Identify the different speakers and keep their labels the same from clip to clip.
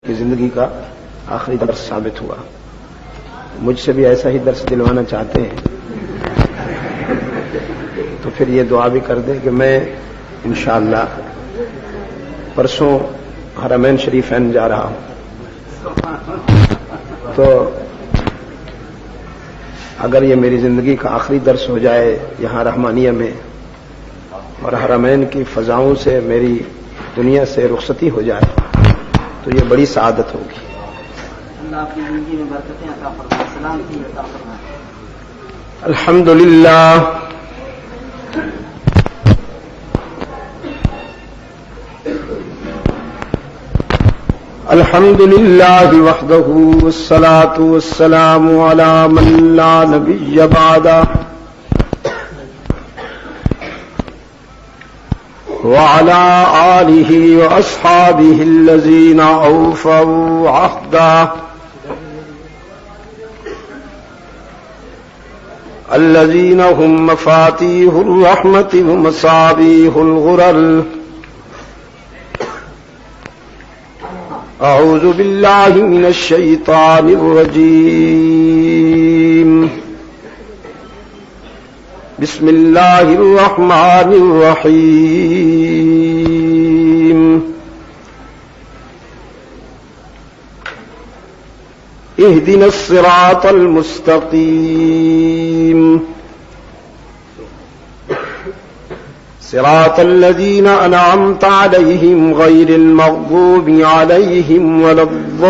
Speaker 1: کی زندگی کا آخری درس ثابت ہوا. مجھ سے بھی ایسا ہی درس دلوانا چاہتے ہیں تو پھر یہ دعا بھی کر دیں کہ میں انشاءاللہ پرسوں حرمین شریفین جا رہا ہوں. تو اگر یہ میری زندگی کا آخری درس ہو جائے یہاں رحمانیہ میں اور حرمین کی فضاؤں سے میری دنیا سے رخصتی ہو جائے تو یہ بڑی سعادت ہوگی.
Speaker 2: اللہ آپ کی زندگی میں برکتیں عطا فرمائے، سلامتی عطا فرمائے.
Speaker 1: الحمدللہ الحمدللہ وحدہ والصلاة والسلام علی من لا نبی بعدہ وعلى آلہ واصحابہ الذین اوفوا عہدہ الذین هم مفاتیح الرحمت ومصابیح الغرر. اعوذ باللہ من الشیطان الرجیم. بسم اللہ الرحمن الرحیم. اهدنا الصراط المستقیم صراط الذين أنعمت عليهم غير المغضوب عليهم ولا الضالين.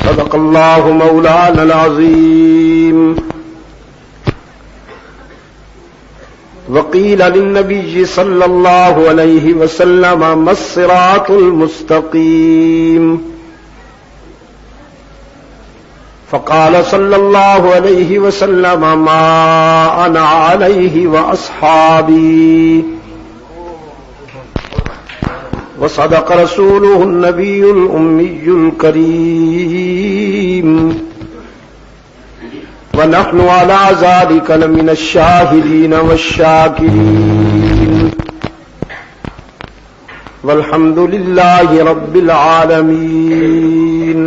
Speaker 1: صدق الله مولانا العظيم. وقيل للنبي صلى الله عليه وسلم ما الصراط المستقيم فقال صلى الله عليه وسلم ما أنا عليه وأصحابي. وصدق رسوله النبي الأمي الكريم ونحن على ذلك لمن الشاهدين والشاكرين والحمد لله رب العالمين.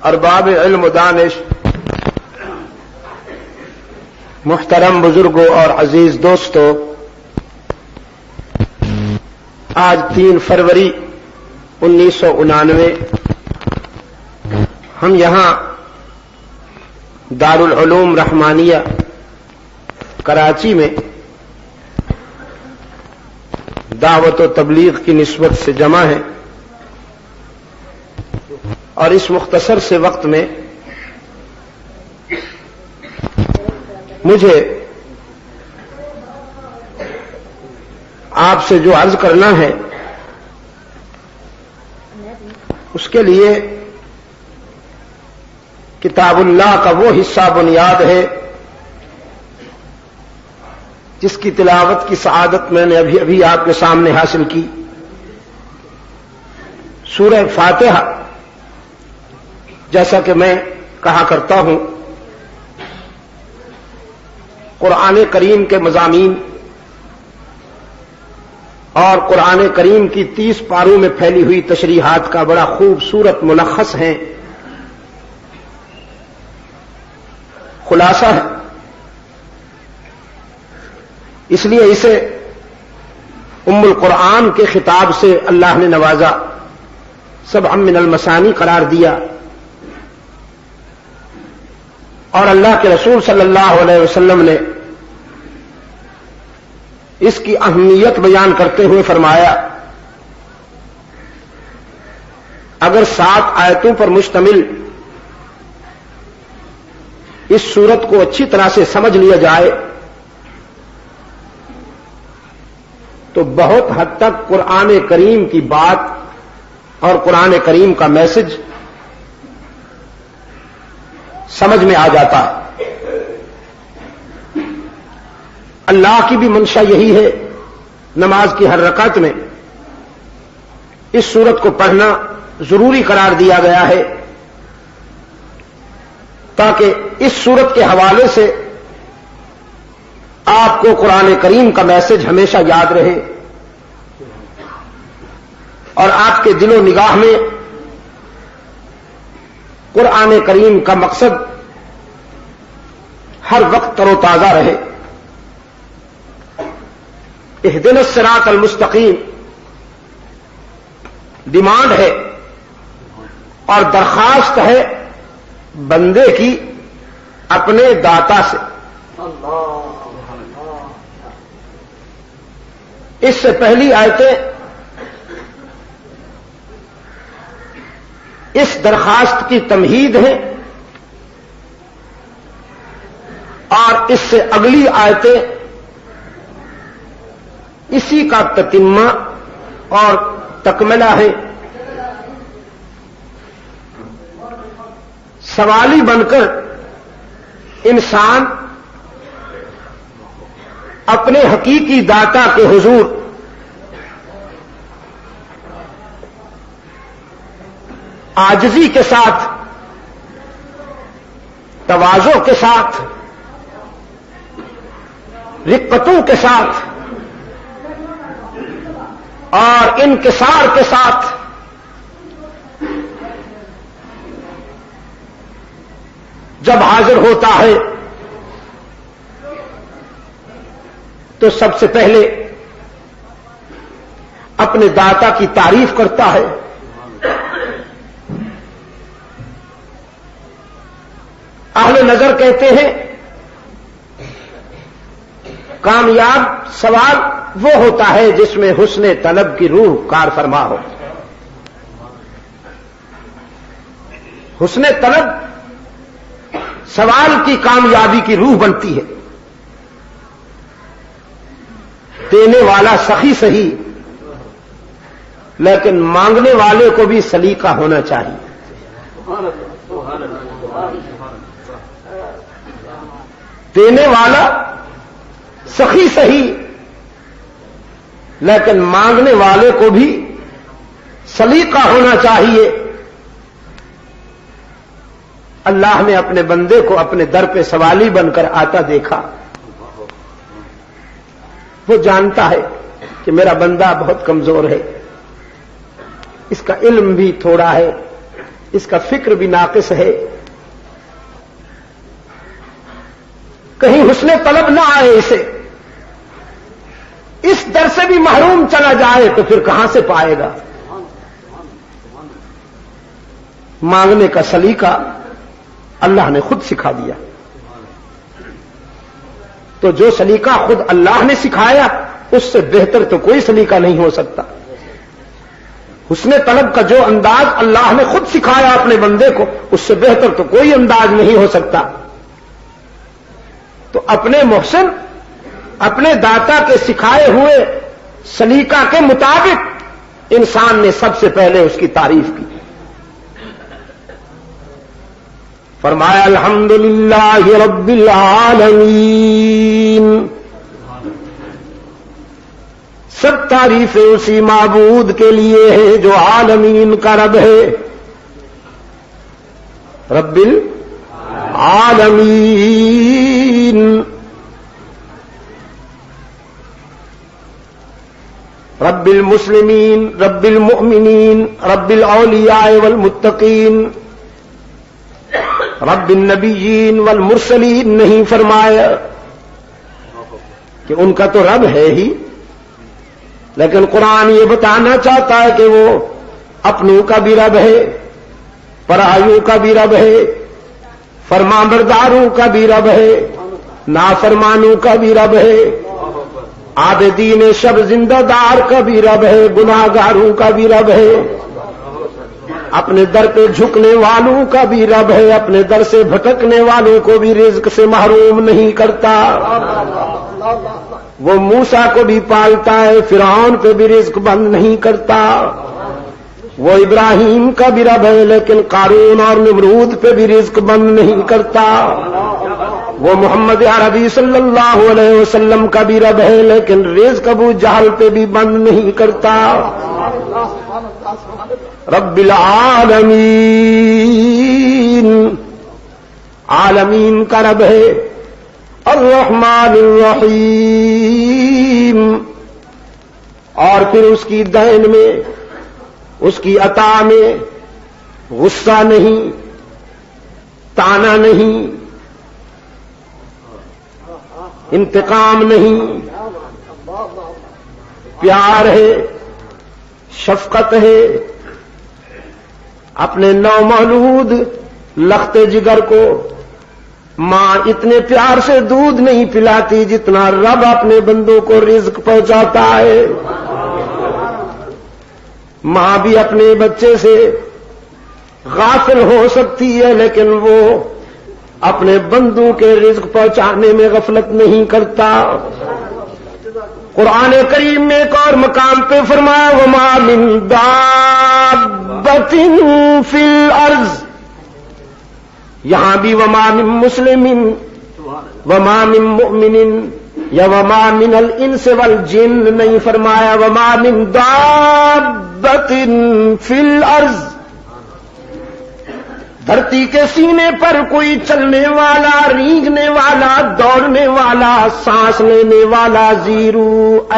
Speaker 1: ارباب علم و دانش، محترم بزرگوں اور عزیز دوستو، آج 3 فروری 1999 ہم یہاں دارالعلوم رحمانیہ کراچی میں دعوت و تبلیغ کی نسبت سے جمع ہیں اور اس مختصر سے وقت میں مجھے آپ سے جو عرض کرنا ہے اس کے لیے کتاب اللہ کا وہ حصہ بنیاد ہے جس کی تلاوت کی سعادت میں نے ابھی آپ کے سامنے حاصل کی. سورہ فاتحہ، جیسا کہ میں کہا کرتا ہوں، قرآن کریم کے مضامین اور قرآن کریم کی 30 پاروں میں پھیلی ہوئی تشریحات کا بڑا خوبصورت ملخص ہیں، خلاصہ ہے. اس لیے اسے ام القرآن کے خطاب سے اللہ نے نوازا، سبع من المثانی قرار دیا، اور اللہ کے رسول صلی اللہ علیہ وسلم نے اس کی اہمیت بیان کرتے ہوئے فرمایا، اگر 7 آیتوں پر مشتمل اس سورت کو اچھی طرح سے سمجھ لیا جائے تو بہت حد تک قرآن کریم کی بات اور قرآن کریم کا میسج سمجھ میں آ جاتا ہے. اللہ کی بھی منشا یہی ہے، نماز کی ہر رکعت میں اس سورت کو پڑھنا ضروری قرار دیا گیا ہے تاکہ اس صورت کے حوالے سے آپ کو قرآن کریم کا میسج ہمیشہ یاد رہے اور آپ کے دل و نگاہ میں قرآن کریم کا مقصد ہر وقت تر و تازہ رہے. اہدنا الصراط المستقیم ڈیمانڈ ہے اور درخواست ہے بندے کی اپنے داتا سے. اس سے پہلی آیتیں اس درخواست کی تمہید ہیں اور اس سے اگلی آیتیں اسی کا تتمہ اور تکملہ ہے. سوالی بن کر انسان اپنے حقیقی داتا کے حضور عاجزی کے ساتھ، تواضع کے ساتھ، رقتوں کے ساتھ اور انکسار کے ساتھ جب حاضر ہوتا ہے تو سب سے پہلے اپنے داتا کی تعریف کرتا ہے. اہل نظر کہتے ہیں کامیاب سوال وہ ہوتا ہے جس میں حسن طلب کی روح کار فرما ہو. حسن طلب سوال کی کامیابی کی روح بنتی ہے. دینے والا سخی سہی لیکن مانگنے والے کو بھی سلیقہ ہونا چاہیے. دینے والا سخی سہی لیکن مانگنے والے کو بھی سلیقہ ہونا چاہیے. اللہ نے اپنے بندے کو اپنے در پہ سوالی بن کر آتا دیکھا. وہ جانتا ہے کہ میرا بندہ بہت کمزور ہے، اس کا علم بھی تھوڑا ہے، اس کا فکر بھی ناقص ہے، کہیں حسن طلب نہ آئے، اسے اس در سے بھی محروم چلا جائے تو پھر کہاں سے پائے گا. مانگنے کا سلیقہ اللہ نے خود سکھا دیا. تو جو سلیقہ خود اللہ نے سکھایا اس سے بہتر تو کوئی سلیقہ نہیں ہو سکتا. حسن طلب کا جو انداز اللہ نے خود سکھایا اپنے بندے کو، اس سے بہتر تو کوئی انداز نہیں ہو سکتا. تو اپنے محسن، اپنے داتا کے سکھائے ہوئے سلیقہ کے مطابق انسان نے سب سے پہلے اس کی تعریف کی. فرمایا الحمدللہ رب العالمین، سب تعریفیں اسی معبود کے لیے ہیں جو عالمین کا رب ہے. رب العالمین، رب المسلمین، رب المؤمنین، رب الاولیاء والمتقین، رب النبیین والمرسلین نہیں فرمایا کہ ان کا تو رب ہے ہی، لیکن قرآن یہ بتانا چاہتا ہے کہ وہ اپنوں کا بھی رب ہے، پرایوں کا بھی رب ہے، فرمانبرداروں کا بھی رب ہے، نافرمانوں کا بھی رب ہے، عابدین شب زندہ دار کا بھی رب ہے، گناہگاروں کا بھی رب ہے، اپنے در پہ جھکنے والوں کا بھی رب ہے، اپنے در سے بھٹکنے والوں کو بھی رزق سے محروم نہیں کرتا. وہ موسیٰ کو بھی پالتا ہے، فرعون پہ بھی رزق بند نہیں کرتا. وہ ابراہیم کا بھی رب ہے لیکن قارون اور نمرود پہ بھی رزق بند نہیں کرتا. وہ محمد عربی صلی اللہ علیہ وسلم کا بھی رب ہے لیکن رزق ابو جہل پہ بھی بند نہیں کرتا. رب العالمین، عالمین کا رب ہے، الرحمن الرحیم، اور پھر اس کی دین میں، اس کی عطا میں غصہ نہیں، تانا نہیں، انتقام نہیں، پیار ہے، شفقت ہے۔ اپنے نومولود لخت جگر کو ماں اتنے پیار سے دودھ نہیں پلاتی جتنا رب اپنے بندوں کو رزق پہنچاتا ہے۔ ماں بھی اپنے بچے سے غافل ہو سکتی ہے، لیکن وہ اپنے بندوں کے رزق پہنچانے میں غفلت نہیں کرتا۔ قرآن کریم میں ایک اور مقام پہ فرمایا وَمَا مِن دَابَّةٍ فِي الْأَرْضِ، یہاں بھی وَمَا مِن مُسْلِمٍ وَمَا مِن مُؤْمِنٍ یا وَمَا مِنَ الْإِنسِ وَالْجِنِّ نہیں فرمایا وَمَا مِن دَابَّةٍ فِي الْأَرْضِ، دھرتی کے سینے پر کوئی چلنے والا، رینگنے والا، دوڑنے والا، سانس لینے والا زیرو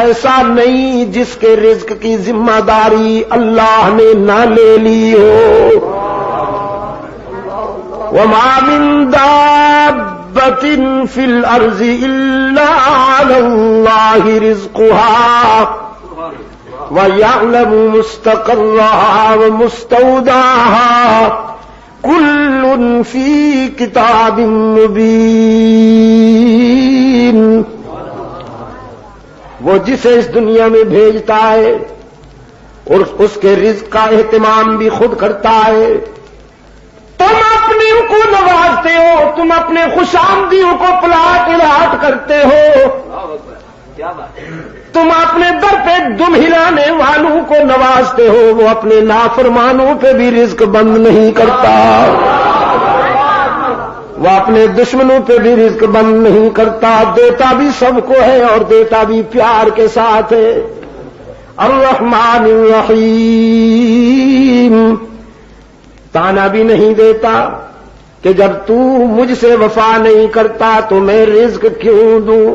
Speaker 1: ایسا نہیں جس کے رزق کی ذمہ داری اللہ نے نہ لے لی ہو۔ وَمَا مِن دَابَّةٍ فِي الْأَرْضِ إِلَّا عَلَى اللَّهِ رِزْقُهَا وَيَعْلَمُ مُسْتَقَرَّهَا وَمُسْتَوْدَعَهَا کل فی کتاب مبین، وہ جسے اس دنیا میں بھیجتا ہے اور اس کے رزق کا اہتمام بھی خود کرتا ہے۔ تم اپنے کو نوازتے ہو، تم اپنے خوش آمدیوں کو پلاٹ الاٹ کرتے ہو، تم اپنے در پہ دم ہلانے والوں کو نوازتے ہو، وہ اپنے نافرمانوں پہ بھی رزق بند نہیں کرتا، وہ اپنے دشمنوں پہ بھی رزق بند نہیں کرتا، دیتا بھی سب کو ہے اور دیتا بھی پیار کے ساتھ ہے۔ الرحمن الرحیم، تانا بھی نہیں دیتا کہ جب تو مجھ سے وفا نہیں کرتا تو میں رزق کیوں دوں۔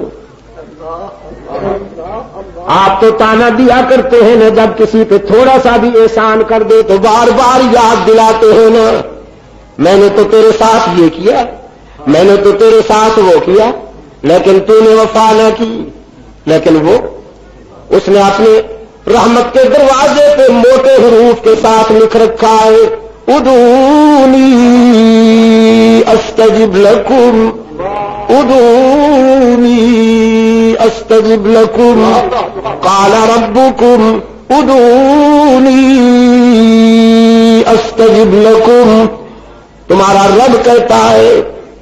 Speaker 1: آپ تو تانا دیا کرتے ہیں نا، جب کسی پہ تھوڑا سا بھی احسان کر دے تو بار بار یاد دلاتے ہیں نا، میں نے تو تیرے ساتھ یہ کیا، میں نے تو تیرے ساتھ وہ کیا، لیکن تو نے وفا نہ کی۔ لیکن وہ اس نے اپنے رحمت کے دروازے پہ موٹے حروف کے ساتھ لکھ رکھا ہے ادعونی استجب لکم، ادعونی استجب لکم، قال ربکم ادعونی استجب لکم، تمہارا رب کہتا ہے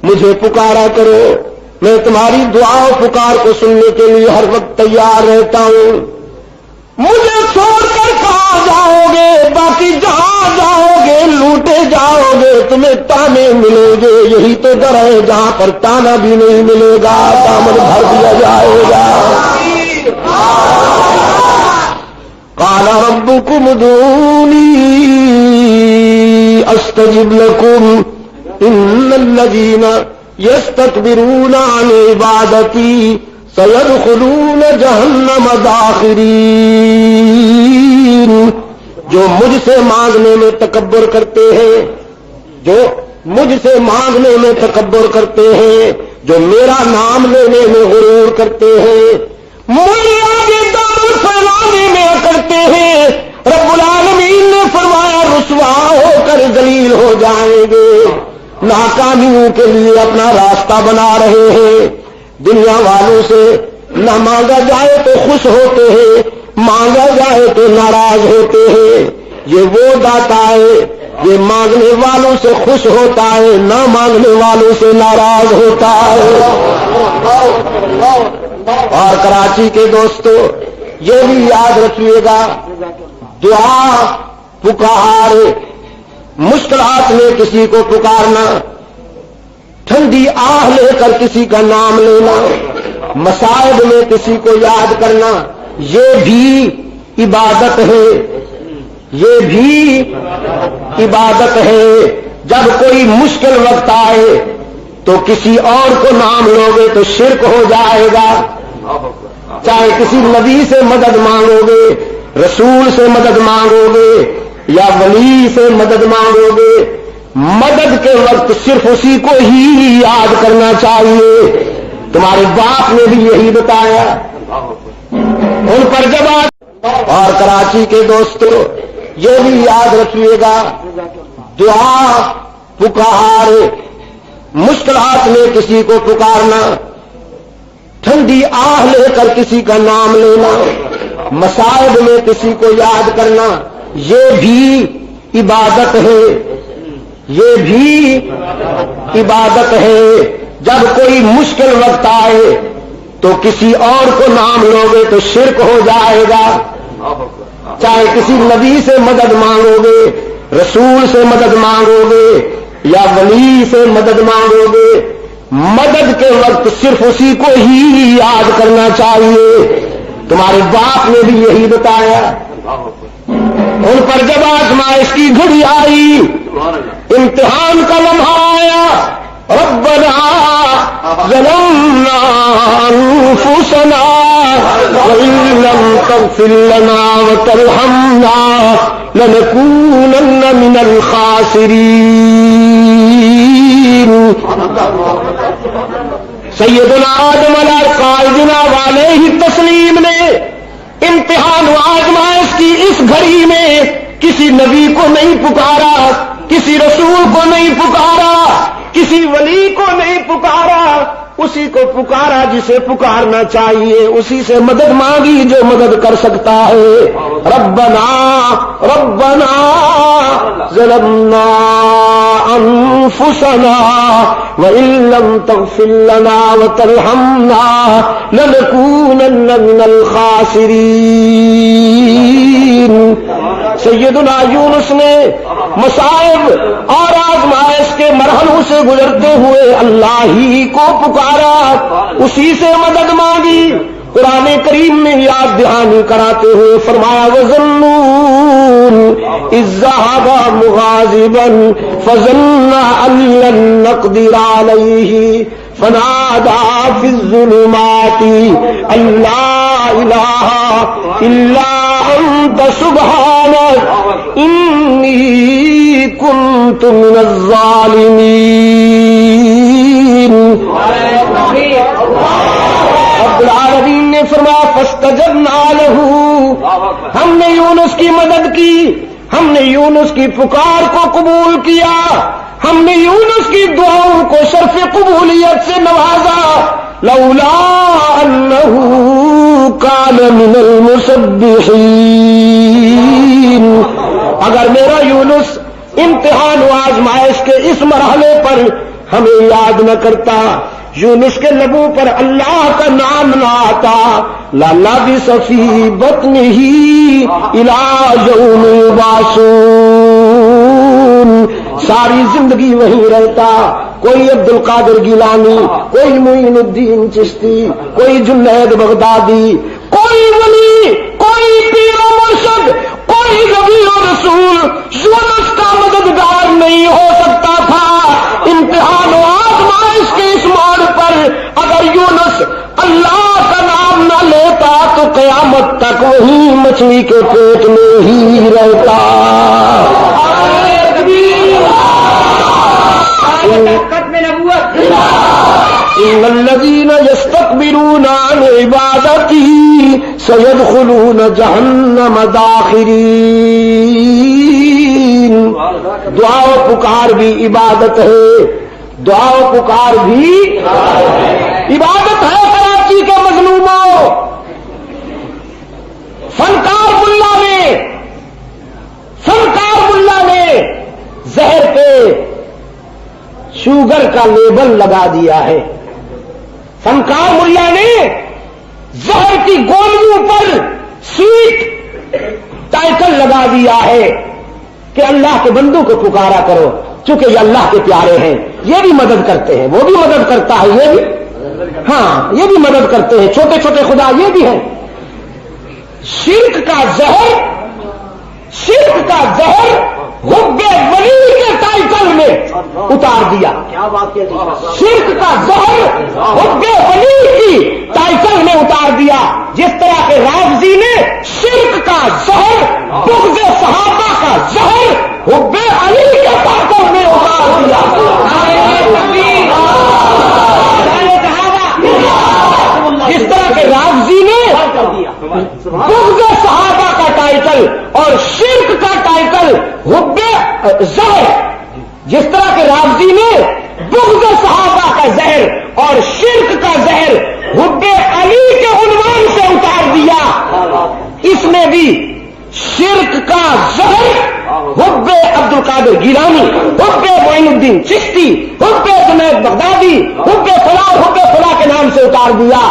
Speaker 1: مجھے پکارا کرو، میں تمہاری دعا و پکار کو سننے کے لیے ہر وقت تیار رہتا ہوں۔ مجھے چھوڑ کر کہاں جاؤ گے؟ باقی جہاں جاؤ گے لوٹے جاؤ گے، تمہیں تانے ملیں گے، یہی تو در ہے جہاں پر تانا بھی نہیں ملے گا، دامن بھر دیا جائے گا۔ قال ربکم ادعونی استجب لکم ان الذین یستکبرون عن عبادتی سیدخلون جہنم داخرین، جو مجھ سے مانگنے میں تکبر کرتے ہیں، جو مجھ سے مانگنے میں تکبر کرتے ہیں، جو میرا نام لینے میں غرور کرتے ہیں، مجھے آگے دامن پھیلانے میں کرتے ہیں، رب العالمین نے فرمایا رسوا ہو کر ذلیل ہو جائیں گے، ناکامیوں کے لیے اپنا راستہ بنا رہے ہیں۔ دنیا والوں سے نہ مانگا جائے تو خوش ہوتے ہیں، مانگا جائے تو ناراض ہوتے ہیں۔ یہ وہ داتا ہے یہ مانگنے والوں سے خوش ہوتا ہے، نہ مانگنے والوں سے ناراض ہوتا ہے۔ اور کراچی کے دوستو یہ بھی یاد رکھیے گا، دعا پکار، مشکلات میں کسی کو پکارنا، ٹھنڈی آہ لے کر کسی کا نام لینا، مصائب میں کسی کو یاد کرنا، یہ بھی عبادت ہے، یہ بھی عبادت ہے۔ جب کوئی مشکل وقت آئے تو کسی اور کو نام لوگے تو شرک ہو جائے گا. چاہے کسی نبی سے مدد مانگو گے، رسول سے مدد مانگو گے یا ولی سے مدد مانگو گے، مدد کے وقت صرف اسی کو ہی یاد کرنا چاہیے. تمہارے باپ نے بھی یہی بتایا. ان پر جب اور کراچی کے دوستو یہ بھی یاد رکھیے گا، دعا پکار، مشکلات میں کسی کو پکارنا، ٹھنڈی آہ لے کر کسی کا نام لینا، مصائب میں کسی کو یاد کرنا، یہ بھی عبادت ہے. یہ بھی عبادت ہے. جب کوئی مشکل وقت آئے تو کسی اور کو نام لوگے تو شرک ہو جائے گا. چاہے کسی نبی سے مدد مانگو گے، رسول سے مدد مانگو گے یا ولی سے مدد مانگو گے، مدد کے وقت صرف اسی کو ہی یاد کرنا چاہیے. تمہارے باپ نے بھی یہی بتایا. ان پر جب آزمائش کی گھڑی آئی، امتحان کا لمحہ آیا، ربنا ظلمنا انفسنا وان لم تغفر لنا وترحمنا لنكونن من الخاسرين. سیدنا آدم علیہ قائدنا علیہ التسلیم نے امتحان و آزمائش کی اس گھڑی میں کسی نبی کو نہیں پکارا، کسی رسول کو نہیں پکارا، کسی ولی کو نہیں پکارا، اسی کو پکارا جسے پکارنا چاہیے، اسی سے مدد مانگی جو مدد کر سکتا ہے. ربنا ربنا ظلمنا انفسنا وان لم تغفر لنا وترحمنا لنكونن من الخاسرین. سیدنا یونس نے مصائب اور آزمائش کے مرحلوں سے گزرتے ہوئے اللہ ہی کو پکارا، اسی سے مدد مانگی. قرآن کریم میں یاد دہانی کراتے ہوئے فرمایا وَظَنُّونَ إِذ ذَّهَبَ مُغَاضِبًا فَظَنَّ أَن لَّن نَّقْدِرَ عَلَيْهِ فَنَادَىٰ فِي الظُّلُمَاتِ أَن لَّا إِلَٰهَ إِلَّا أَنتَ سُبْحَانَكَ إِنِّي كُنتُ مِنَ الظَّالِمِينَ. رب العالمین نے فرمایا فاستجبنا له، ہم نے یونس کی مدد کی، ہم نے یونس کی پکار کو قبول کیا، ہم نے یونس کی دعاؤں کو شرف قبولیت سے نوازا. لولا انه كان من المسبحين، اگر میرا یونس امتحان و آزمائش کے اس مرحلے پر ہمیں یاد نہ کرتا، یونس کے لبوں پر اللہ کا نام نہ آتا، لَلَبِثَ فِي بَطْنِهِ إِلَى يَوْمِ يُبْعَثُونَ، ساری زندگی وہیں رہتا. کوئی عبد القادر گیلانی، کوئی معین الدین چشتی، کوئی جنید بغدادی، کوئی ولی، کوئی پیر و مرشد، کوئی نبی و رسول یونس کا مددگار نہیں ہو سکتا تھا. امتحان و آزمائش کے اس موڑ پر اگر یونس اللہ کا نام نہ لیتا تو قیامت تک وہی مچھلی کے پیٹ میں ہی رہتا. ان الذين يستكبرون عن عبادتي سيدخلون جهنم داخرين. دعا و پکار بھی عبادت ہے، دعا و پکار بھی عبادت ہے. کراچی کے مظلوموں، فنکار ملا نے زہر پہ شوگر کا لیبل لگا دیا ہے. فنکار ملا نے زہر کی گولیوں پر سویٹ ٹائٹل لگا دیا ہے کہ اللہ کے بندوں کو پکارا کرو، چونکہ یہ اللہ کے پیارے ہیں، یہ بھی مدد کرتے ہیں، وہ بھی مدد کرتا ہے، یہ بھی ہاں یہ بھی مدد کرتے ہیں، چھوٹے چھوٹے خدا یہ بھی ہیں. شرک کا زہر
Speaker 3: حب ولی کے ٹائٹل میں اتار دیا.
Speaker 2: کیا بات کہتے ہیں.
Speaker 3: شرک کا زہر حب ولی کی ٹائٹل میں اتار دیا. جس طرح کے رافضی نے شرک کا زہر بغض صحابہ کا زہر حب علی کے ٹائٹل میں اتار دیا. جس طرح کے رافضی نے بغض صحابہ کا ٹائٹل اور شرک کا ٹائٹل حب زہر، جس طرح کے رافضی نے بغض صحابہ کا زہر اور شرک کا زہر حب علی کے عنوان سے اتار دیا، اس میں بھی شرک کا زہر حب عبد القادر گیلانی، حب معین الدین چشتی، حب جنید بغدادی، حب فلاں کے نام سے اتار دیا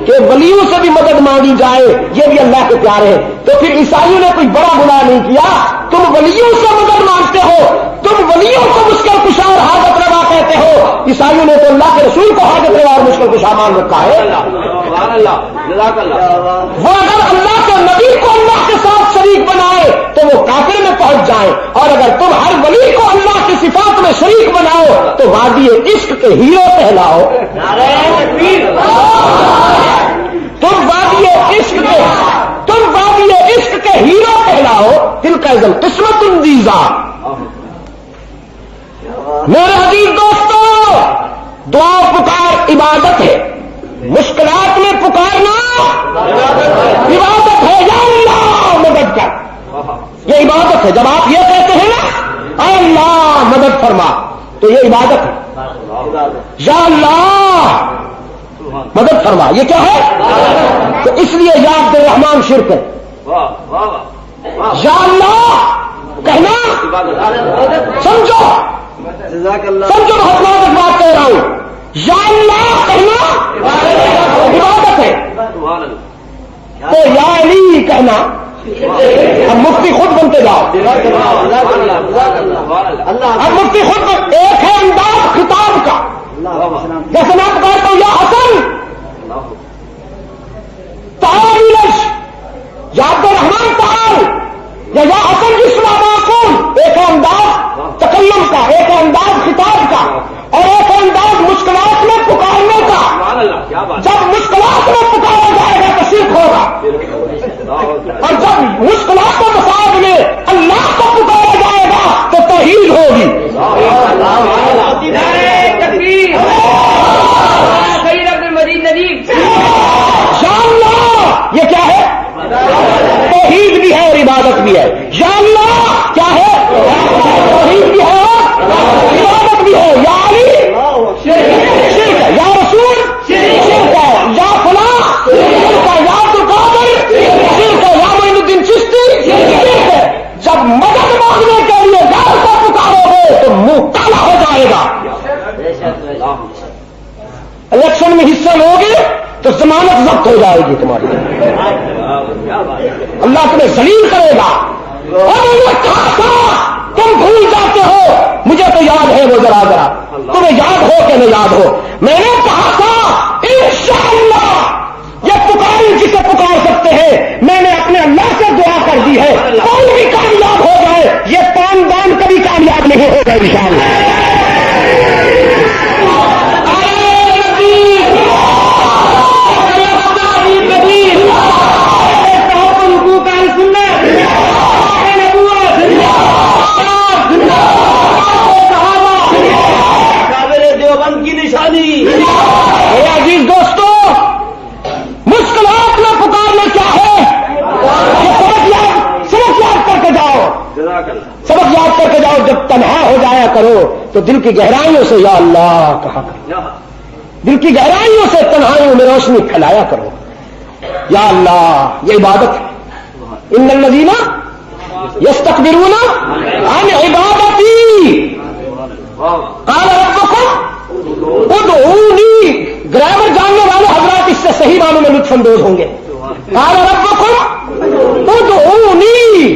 Speaker 3: کہ ولیوں سے بھی مدد مانگی جائے، یہ بھی اللہ کے پیارے ہیں. تو پھر عیسائیوں نے کوئی بڑا گناہ نہیں کیا. تم ولیوں سے مدد مانگتے ہو، تم ولیوں کو مشکل کشا اور حاجت روا کہتے ہو. عیسائیوں نے تو اللہ کے رسول کو حاجت روا اور مشکل کشا مان رکھا ہے. وہ اگر اللہ کے نبی کو اللہ کے ساتھ شریک بنائے تو وہ کافر میں پہنچ جائیں، اور اگر تم ہر ولی کو اللہ کی صفات میں شریک بناؤ تو وادی عشق کے ہیرو کہلاؤ. تم وادی عشق کے ہیرو کہلاؤ. دل کا عزم قسمت اندیزا. میرے عزیز دوستو، دعا پکار عبادت ہے. مشکلات میں پکارنا عبادت ہے. یا اللہ مدد کر، یہ عبادت ہے. جب آپ یہ کہتے ہیں نا اے اللہ مدد فرما، تو یہ عبادت ہے. یا اللہ مدد فرما، یہ کیا ہے؟ تو اس لیے یا عبد الرحمان شرک ہے. یا اللہ کہنا سمجھو، سمجھو بہت نازک بات کہہ رہا ہوں. یا اللہ کہنا عبادت ہے. تو یا علی کہنا، اب مفتی خود بنتے جاؤ. اب مفتی خود ایک ہے انداز خطاب کا. جیسے میں پکارتا ہوں یا حسن تعال، یا عبد الرحمان تعال، یا حسن جسم معقول. ایک ہے انداز تکلم کا، ایک ہے انداز خطاب کا، اور ایک ہے انداز مشکلات میں پکارنے کا. جب مشکلات میں پکارا جائے گا تو شرک ہوگا، اور جب مشکلات کے مسائل میں اللہ کو پکارا جائے گا تو توحید ہوگی. یہ کیا ہے؟ توحید بھی ہے اور عبادت بھی ہے. یا اللہ کیا ہے؟ توحید بھی ہے اور عبادت بھی ہے. یا علی شرک ہے، یا رسول شرک ہے، یا فلاں شرک ہے، یا عبد القادر شرک ہے، یا معین الدین چشتی شرک ہے. جب مدد مانگنے کے لیے غیر کو پکارو گے تو منہ کالا ہو جائے گا. الیکشن میں حصہ لو گے تو ضمانت ضبط ہو جائے گی تمہاری. اللہ تمہیں ذلیل کرے گا. اور میں نے کہا تھا تم بھول جاتے ہو، مجھے تو یاد ہے وہ ذرا تمہیں یاد ہو کہ نہیں یاد ہو. میں نے کہا تھا انشاءاللہ یہ پکاری جسے پکار سکتے ہیں. میں نے اپنے اللہ سے دعا کر دی ہے کوئی بھی کامیاب ہو جائے، یہ پان دان کبھی کامیاب نہیں ہوگا انشاءاللہ. عزیز دوستو، مشکلات میں پکارنا کیا ہے؟ سبق یاد کر کے جاؤ، سبق یاد کر کے جاؤ. جب تنہا ہو جایا کرو تو دل کی گہرائیوں سے یا اللہ کہا کرو. دل کی گہرائیوں سے تنہائیوں میں روشنی پھیلایا کرو. یا اللہ یہ عبادت ہے. ان الذین یستکبرون عن عبادتی قال ربکم ادعونی. گرامر جاننے والے حضرات اس سے صحیح معنوں میں لطف اندوز ہوں گے. قال ربکم ادعونی،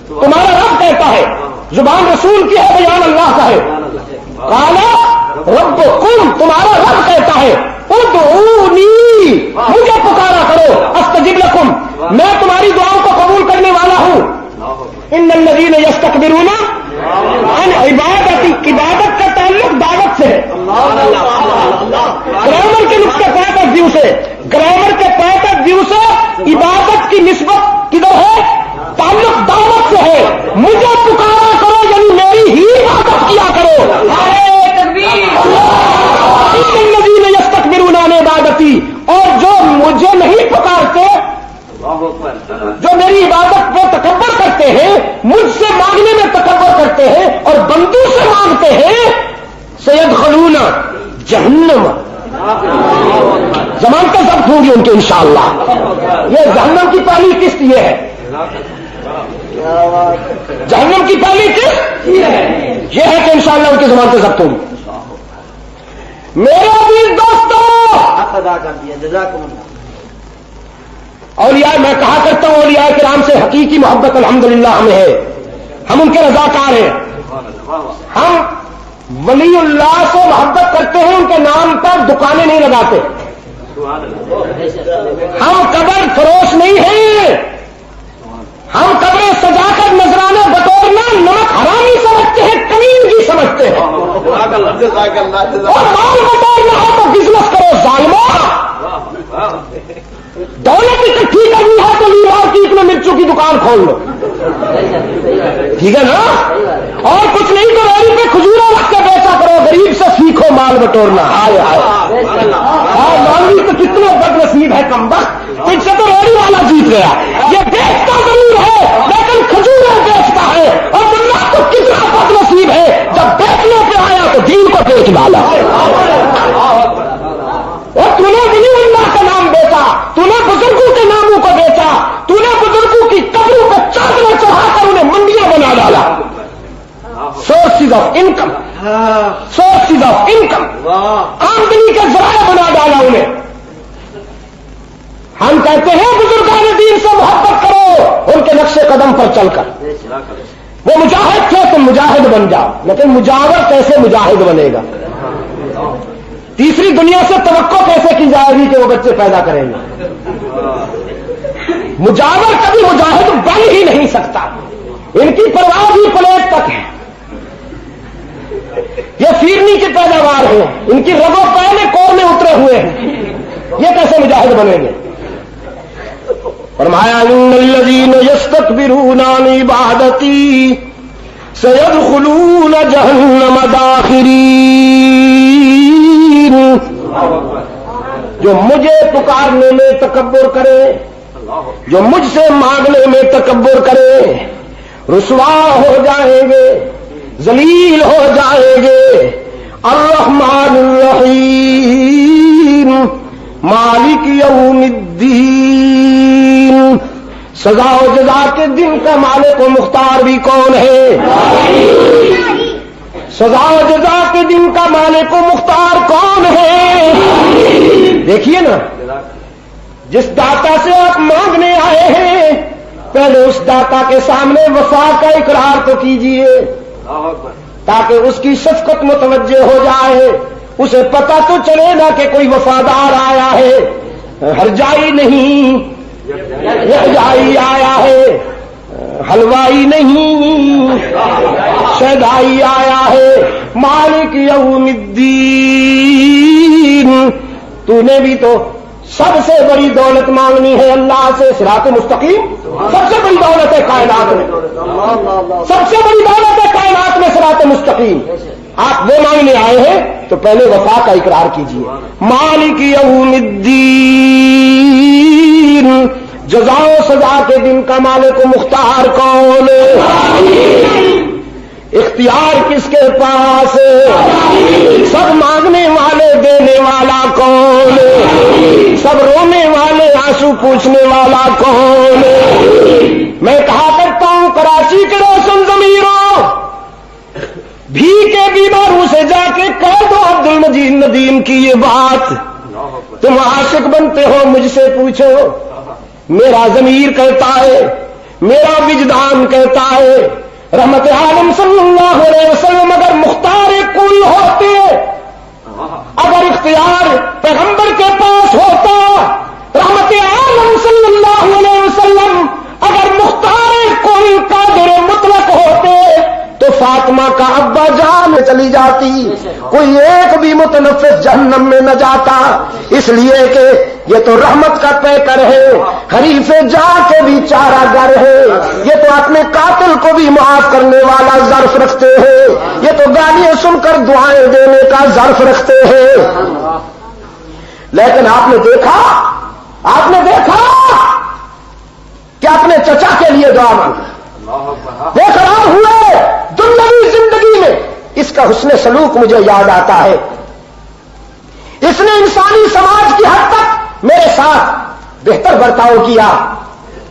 Speaker 3: تمہارا رب کہتا ہے، زبان رسول کی ہے، بیان اللہ کا ہے. قال ربکم، تمہارا رب کہتا ہے ادعونی، مجھے پکارا کرو. استجب لکم، میں تمہاری دعاؤں کو قبول کرنے والا ہوں. ان الذین یستکبرون عبادت کا تعلق دعوت سے ہے. گرامر کے نقطۂ پوائنٹ آف ویو سے عبادت کی نسبت کدھر ہے؟ تعلق دعوت سے ہے. مجھے پکارا کرو یعنی میری ہی عبادت کیا کرو. الذین یستکبرون عن عبادتی، اور جو مجھے نہیں پکارتے، جو میری عبادت پہ تکبر کرتے ہیں، مجھ سے مانگنے میں تکبر کرتے ہیں اور بندوں سے مانگتے ہیں، سیدخلون جہنم، ضمانتیں ضبط ہوں گی ان کے انشاءاللہ. یہ جہنم کی پہلی قسط یہ ہے. جہنم کی پہلی قسط یہ ہے کہ انشاءاللہ ان کی ضمانتیں ضبط ہوں گی. میرے عزیز دوستوں،
Speaker 2: ادا کر دیا، جزاکم اللہ.
Speaker 3: اولیاء، میں کہا کرتا ہوں اولیاء کرام سے حقیقی محبت الحمدللہ ہمیں ہے. ہم ان کے رضاکار ہیں. ہم ولی اللہ سے محبت کرتے ہیں، ان کے نام پر دکانیں نہیں لگاتے. ہم قبر فروش نہیں ہیں. ہم قبریں سجا کر نذرانے بٹورنا نمک حرامی سمجھتے ہیں، کمینگی سمجھتے ہیں. اور مال بٹورنا ہے تو بزنس کرو ظالموں. دولت اکٹھی کرنی ہے تو لی مارکیٹ میں مرچوں کی دکان کھول لو، ٹھیک ہے نا؟ اور کچھ نہیں تو ریڑھی پہ کھجوریں رکھ کے بیچا کرو. غریب سے سیکھو مال بٹورنا. مولوی تو کتنا بد نصیب ہے کمبخت، ان سے تو ریڑھی والا جیت گیا. یہ بیچتا ضرور ہے لیکن کھجوریں بیچتا ہے. اور اللہ کو کتنا بد نصیب ہے، جب بیچنے پہ آیا تو دین کو بیچ ڈالا. اور تو نے ولی اللہ کا نام بیچا، تو نے بزرگوں کے ناموں کو بیچا، تو نے بزرگوں کی قبروں کو چادریں چڑھا کر انہیں منڈیاں بنا ڈالا. سورسز آف انکم، آمدنی کے ذرائع بنا ڈالا انہیں. ہم کہتے ہیں بزرگان دین سے محبت کرو، ان کے نقش قدم پر چل کر. وہ مجاہد تھے، تم مجاہد بن جاؤ. لیکن مجاور کیسے مجاہد بنے گا؟ تیسری دنیا سے توقع کیسے کی جائے گی کہ وہ بچے پیدا کریں گے؟ مجاور کبھی مجاہد بن ہی نہیں سکتا. ان کی پرواز ہی پلیٹ تک ہے. یہ فیرنی کی پیداوار ہے، ان کی رگوں پہلے کور میں اترے ہوئے ہیں. یہ کیسے مجاہد بنیں گے؟ فرمایا ان الذین یستکبرون عن عبادتی سیدخلون جہنم داخرین. جو مجھے پکارنے میں تکبر کرے، جو مجھ سے مانگنے میں تکبر کرے، رسوا ہو جائیں گے، ذلیل ہو جائیں گے. الرحمن الرحیم مالک یوم الدین. سزا و جزا کے دن کا مالک و مختار بھی کون ہے؟ سزا و جزا کے دن کا مالک و مختار کون ہے؟ دیکھیے نا، جس داتا سے آپ مانگنے آئے ہیں، پہلے اس داتا کے سامنے وفا کا اقرار تو کیجئے تاکہ اس کی شفقت متوجہ ہو جائے. اسے پتہ تو چلے نا کہ کوئی وفادار آیا ہے، ہر جائی نہیں، یحیائی آیا ہے، حلوائی نہیں، شہدائی آیا ہے. مالک یوم الدین. تو نے بھی تو سب سے بڑی دولت مانگنی ہے اللہ سے، صراط مستقیم. سب سے بڑی دولت ہے کائنات میں، سب سے بڑی دولت ہے کائنات میں صراط مستقیم. آپ وہ مانگنے آئے ہیں تو پہلے وفا کا اقرار کیجیے. مالک یوم الدین. جزا و سزا کے دن کا مالک و مختار کون؟ اختیار کس کے پاس؟ سب مانگنے والے دینے والا کون؟ سب رونے والے آنسو پوچھنے والا کون؟ میں کہا کرتا ہوں کراچی کے روشن ضمیروں، بھی کے بیماروں سے جا کے کہہ دو عبد المجید ندیم کی یہ بات. تم عاشق بنتے ہو، مجھ سے پوچھو. میرا ضمیر کہتا ہے، میرا وجدان کہتا ہے، رحمت عالم صلی اللہ علیہ وسلم اگر مختار کل ہوتے، اگر اختیار پیغمبر کے پاس ہوتا، رحمت عالم صلی اللہ علیہ وسلم اگر مختار کل قادر مطلق ہوتے، تو فاطمہ کا ابا جان میں چلی جاتی، کوئی ایک بھی متنفس جہنم میں نہ جاتا، اس لیے کہ یہ تو رحمت کا پیکر ہے، حریف جا کے بھی چارہ گر ہے، یہ تو اپنے قاتل کو بھی معاف کرنے والا ظرف رکھتے ہیں، یہ تو گالیاں سن کر دعائیں دینے کا ظرف رکھتے ہیں۔ لیکن آپ نے دیکھا کہ اپنے چچا کے لیے دعا مانگی، وہ خراب ہوئے دنیاوی زندگی میں، اس کا حسن سلوک مجھے یاد آتا ہے۔ اس نے انسانی سماج کی حد تک میرے ساتھ بہتر برتاؤ کیا،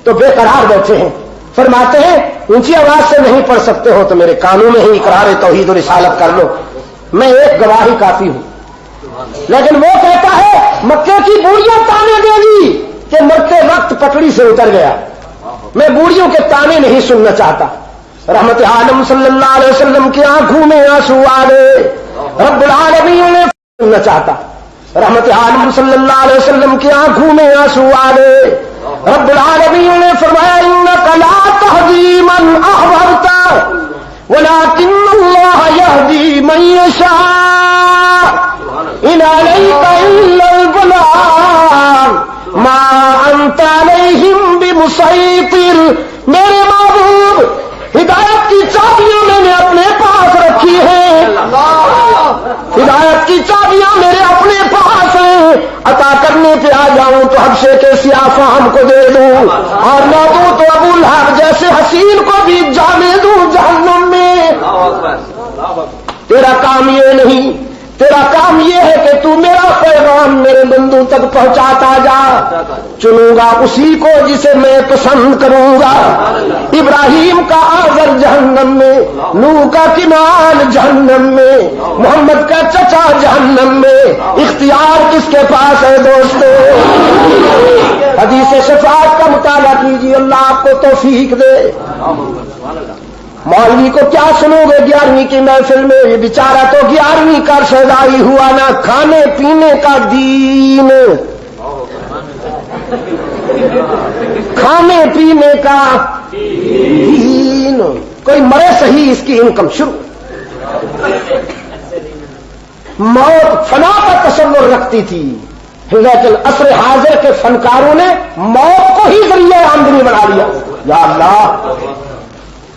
Speaker 3: تو بے قرار بیٹھے ہیں، فرماتے ہیں اونچی آواز سے نہیں پڑھ سکتے ہو تو میرے کانوں میں ہی اقرار توحید و رسالت کر لو، میں ایک گواہی کافی ہوں۔ لیکن وہ کہتا ہے مکے کی بوڑھیاں تانے دے گی کہ مرتے وقت پٹڑی سے اتر گیا، میں بوڑھیوں کے تانے نہیں سننا چاہتا۔ رحمت عالم صلی اللہ علیہ وسلم کی آنکھوں میں آنسو آ گئے، رب العالمین نے سننا چاہتا۔ رحمت عالم صلی اللہ علیہ وسلم کی آنکھوں میں آنسو آ گئے، رب العالمین نے فرمایا انک لا تہدی من احببت ولکن اللہ یہدی من یشاء ان علیک الا البلاغ ما انت علیہم بمسیطر۔ میرے محبوب ہدایت کی چابیاں میں نے اپنے پاس رکھی ہیں، ہدایت کی چابیاں میرے اپنے پاس ہیں، عطا کرنے پہ آ جاؤں تو حبشے کے سیاہ فہم کو دے دوں، اور نہ دوں تو ابو لہب جیسے حسین کو بھی جانے دوں جہنم میں۔ تیرا کام یہ نہیں، تیرا کام یہ ہے کہ تو میرا پیغام میرے بندوں تک پہنچاتا جا، چنوں گا اسی کو جسے میں پسند کروں گا۔ ابراہیم کا آذر جہنم میں، نوح کا کنعان جہنم میں، محمد کا چچا جہنم میں، اختیار کس کے پاس ہے دوستو؟ حدیث شفاعت کا مطالعہ کیجیے، اللہ آپ کو توفیق دے۔ مولوی کو کیا سنو گے 11ویں کی محفل میں، یہ بیچارہ تو 11ویں کا شہدائی ہوا، نہ کھانے پینے کا دین، کھانے پینے کا دین، کوئی مرے صحیح اس کی انکم شروع۔ موت فنا کا تصور رکھتی تھی، لیکن عصر حاضر کے فنکاروں نے موت کو ہی ذریعہ آمدنی بنا لیا۔ یا اللہ،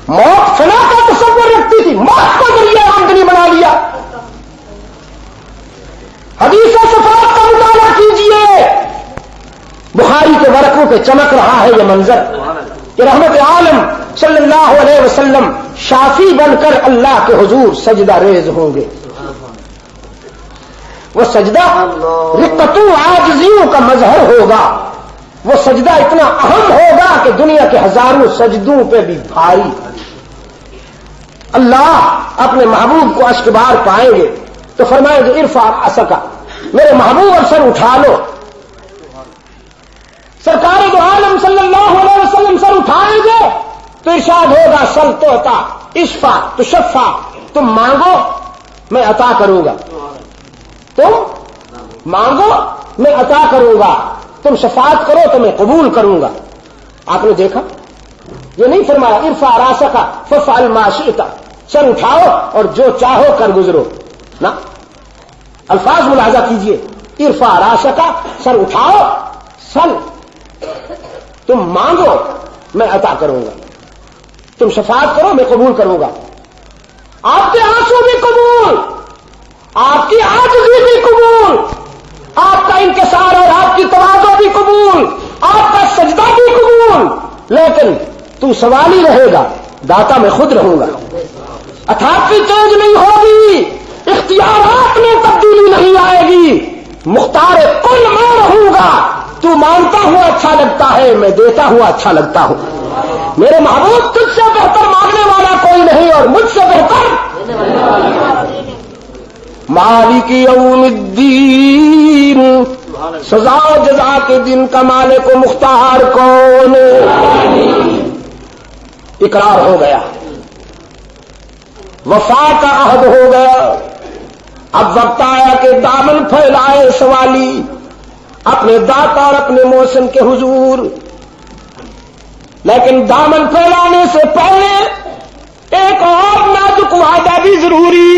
Speaker 3: موت فنا کا تصور رکھتی تھی، موت کو ذریعہ آمدنی بنا لیا۔ حدیث شفاعت کا مطالعہ کیجیے، بخاری کے ورقوں پہ چمک رہا ہے یہ منظر کہ رحمت عالم صلی اللہ علیہ وسلم شافی بن کر اللہ کے حضور سجدہ ریز ہوں گے۔ وہ سجدہ رقتوں عاجزیوں کا مظہر ہوگا، وہ سجدہ اتنا اہم ہوگا کہ دنیا کے ہزاروں سجدوں پہ بھی بھاری۔ اللہ اپنے محبوب کو اشکبار پائیں گے تو فرمائیں گے ارفع رأسک، میرے محبوب اور سر اٹھا لو۔ سرکار دو عالم صلی اللہ علیہ وسلم سر اٹھائیں گے تو ارشاد ہوگا سل توتا اشفع تشفع، تم مانگو میں عطا کروں گا، تم مانگو میں عطا کروں گا، تم شفاعت کرو تو میں قبول کروں گا۔ آپ نے دیکھا یہ نہیں فرمایا ارفع راسک فافعل ما شئت، سر اٹھاؤ اور جو چاہو کر گزرو، نہ، الفاظ ملاحظہ کیجئے، ارفع راسک، سر اٹھاؤ، سل، تم مانگو میں عطا کروں گا، تم شفاعت کرو میں قبول کروں گا۔ آپ کے آنسو بھی قبول، آپ کی عاجزی بھی قبول، آپ کا انکسار اور آپ کی تواضع بھی قبول، آپ کا سجدہ بھی قبول، لیکن تو سوالی رہے گا، داتا میں خود رہوں گا، اتھارٹی چینج نہیں ہوگی، اختیارات میں تبدیلی نہیں آئے گی، مختار کل میں رہوں گا، تو مانتا ہوا اچھا لگتا ہے، میں دیتا ہوا اچھا لگتا ہوں۔ میرے محبوب تجھ سے بہتر مانگنے والا کوئی نہیں اور مجھ سے بہتر مالک یوم الدین، سزا و جزا کے دن کا مالک و مختار کون؟ اقرار ہو گیا، وفا کا عہد ہو گیا، اب وقت آیا کہ دامن پھیلائے سوالی اپنے داتا اور اپنے محسن کے حضور، لیکن دامن پھیلانے سے پہلے ایک اور نازک وعدہ بھی ضروری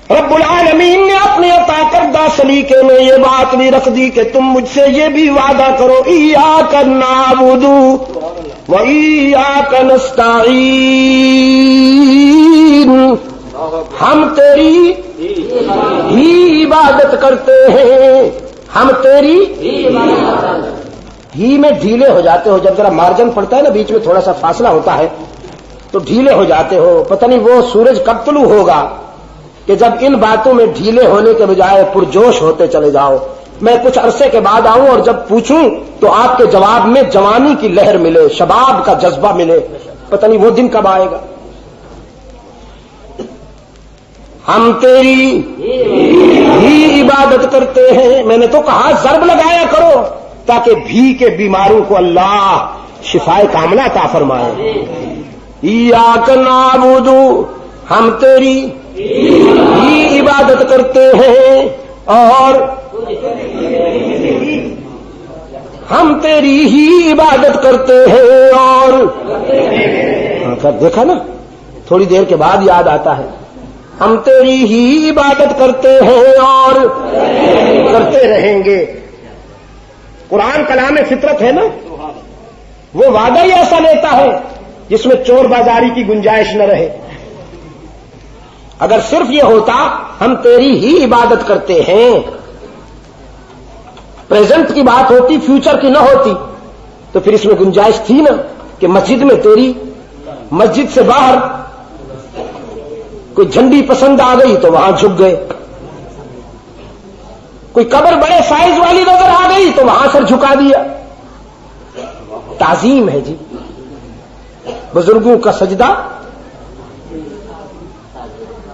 Speaker 3: رب العالمین نے اپنے عطا کردہ سلیقے میں یہ بات بھی رکھ دی کہ تم مجھ سے یہ بھی وعدہ کرو ایاک نعبد و ایاک نستعین، ہم تیری ہی عبادت کرتے ہیں، ہم تیری ہی میں ڈھیلے ہو جاتے ہو، جب ذرا مارجن پڑتا ہے نا بیچ میں تھوڑا سا فاصلہ ہوتا ہے تو ڈھیلے ہو جاتے ہو، پتہ نہیں وہ سورج کب طلوع ہوگا کہ جب ان باتوں میں ڈھیلے ہونے کے بجائے پرجوش ہوتے چلے جاؤ۔ میں کچھ عرصے کے بعد آؤں اور جب پوچھوں تو آپ کے جواب میں جوانی کی لہر ملے، شباب کا جذبہ ملے، پتہ نہیں وہ دن کب آئے گا۔ ہم تیری ہی عبادت کرتے ہیں، میں نے تو کہا ضرب لگایا کرو تاکہ بھی کے بیماروں کو اللہ شفائے کاملہ عطا فرمائے۔ ایاک نعبد، ہم تیری ہی عبادت کرتے ہیں اور ہم تیری ہی عبادت کرتے ہیں اور دیکھا نا تھوڑی دیر کے بعد یاد آتا ہے، ہم تیری ہی عبادت کرتے ہیں اور کرتے رہیں گے۔ قرآن کلام فطرت ہے نا، وہ وعدہ ہی ایسا لیتا ہے جس میں چور بازاری کی گنجائش نہ رہے۔ اگر صرف یہ ہوتا ہم تیری ہی عبادت کرتے ہیں، پریزنٹ کی بات ہوتی فیوچر کی نہ ہوتی، تو پھر اس میں گنجائش تھی نا کہ مسجد میں تیری، مسجد سے باہر کوئی جھنڈی پسند آ گئی تو وہاں جھک گئے، کوئی قبر بڑے سائز والی نظر آ گئی تو وہاں سر جھکا دیا۔ تعظیم ہے جی، بزرگوں کا سجدہ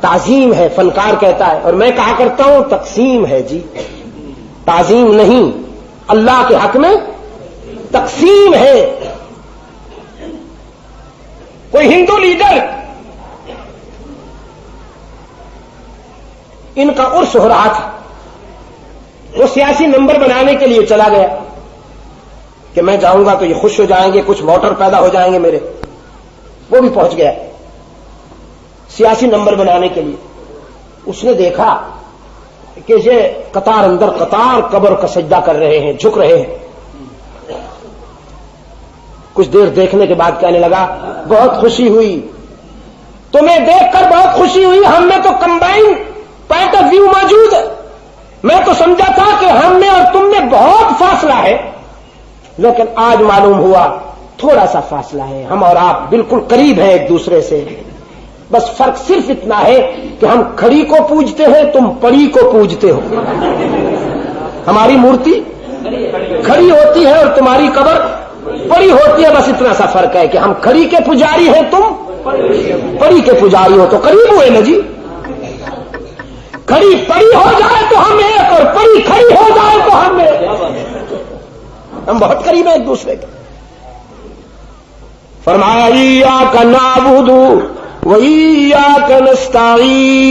Speaker 3: تعظیم ہے، فنکار کہتا ہے، اور میں کہا کرتا ہوں تقسیم ہے جی، تعظیم نہیں، اللہ کے حق میں تقسیم ہے۔ کوئی ہندو لیڈر ان کا عرس ہو رہا تھا، وہ سیاسی نمبر بنانے کے لیے چلا گیا کہ میں جاؤں گا تو یہ خوش ہو جائیں گے، کچھ ووٹر پیدا ہو جائیں گے میرے، وہ بھی پہنچ گیا سیاسی نمبر بنانے کے لیے۔ اس نے دیکھا کہ یہ قطار اندر قطار قبر کا سجدہ کر رہے ہیں، جھک رہے ہیں۔ کچھ دیر دیکھنے کے بعد کہنے لگا بہت خوشی ہوئی، تمہیں دیکھ کر بہت خوشی ہوئی، ہم میں تو کمبائن پوائنٹ آف ویو موجود ہے، میں تو سمجھا تھا کہ ہم میں اور تم میں بہت فاصلہ ہے، لیکن آج معلوم ہوا تھوڑا سا فاصلہ ہے، ہم اور آپ بالکل قریب ہیں ایک دوسرے سے، بس فرق صرف اتنا ہے کہ ہم کھڑی کو پوجتے ہیں، تم پڑی کو پوجتے ہو۔ ہماری مورتی کھڑی ہوتی ہے اور تمہاری قبر پڑی ہوتی ہے، بس اتنا سا فرق ہے کہ ہم کھڑی کے پجاری ہیں، تم پڑی کے پجاری ہو، تو قریب ہوئے نا جی۔ کھڑی پڑی ہو جائے تو ہم ایک، اور پڑی کھڑی ہو جائے تو ہم ایک، ہم بہت قریب ہیں ایک دوسرے کے۔ فرمایا ایاک نعبد و ایاک نستعین،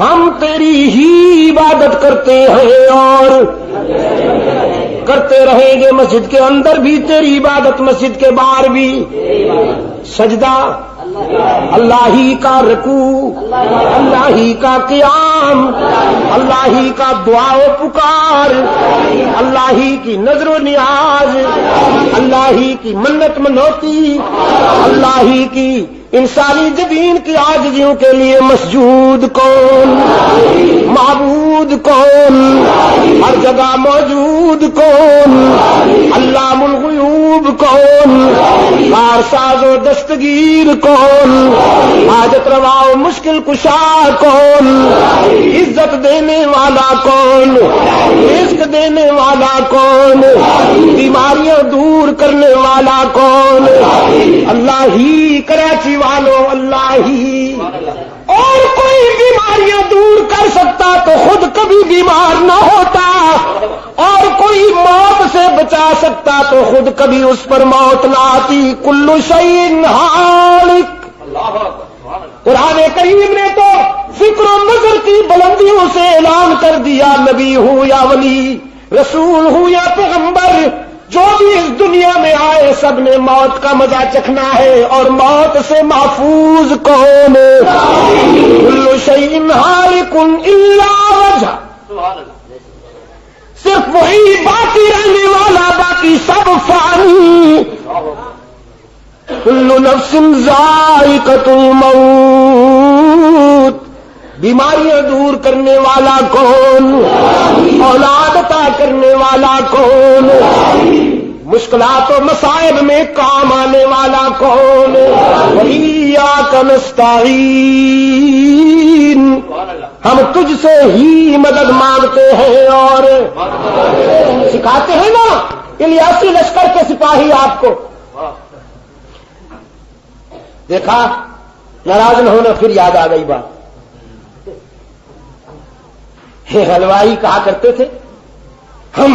Speaker 3: ہم تیری ہی عبادت کرتے ہیں اور کرتے رہیں گے، مسجد کے اندر بھی تیری عبادت، مسجد کے باہر بھی۔ سجدہ اللہ ہی کا رکوع، اللہ ہی کا قیام، اللہ ہی کا دعا و پکار، اللہ ہی کی نظر و نیاز، اللہ ہی کی منت منوتی، اللہ ہی کی انسانی جبین کی عاجزیوں کے لیے مسجود کون، معبود کون، ہر جگہ موجود کون، علام الغیوب کون، کارساز و دستگیر کون، حاجت روا و مشکل کشا کون، عزت دینے والا کون، رزق دینے والا کون، بیماریاں دور کرنے والا کون، اللہ ہی کراچی والوں، اللہ ہی، اور کوئی بیماریاں دور کر سکتا تو خود کبھی بیمار نہ ہوتا، اور کوئی موت سے بچا سکتا تو خود کبھی اس پر موت نہ آتی۔ کل شیء ہالک، قرآن کریم نے تو فکر و نظر کی بلندیوں سے اعلان کر دیا، نبی ہوں یا ولی، رسول ہوں یا پیغمبر، جو بھی اس دنیا میں آئے سب نے موت کا مزہ چکھنا ہے، اور موت سے محفوظ کون؟ کل شیء ہالک الا وجہ، صرف وہی باقی رہنے والا، باقی سب فانی۔ کل نفس ذائقۃ الموت، بیماریاں دور کرنے والا کون؟ اولاد عطا کرنے والا کون؟ مشکلات و مصائب میں کام آنے والا کون؟ وَإِيَّاكَ نَسْتَعِينُ، ہم تجھ سے ہی مدد مانگتے ہیں اور سکھاتے ہیں نا الیاسی لشکر کے سپاہی آپ کو۔ دیکھا، ناراض نہ ہونا، پھر یاد آ گئی بات۔ حلوائی کہا کرتے تھے ہم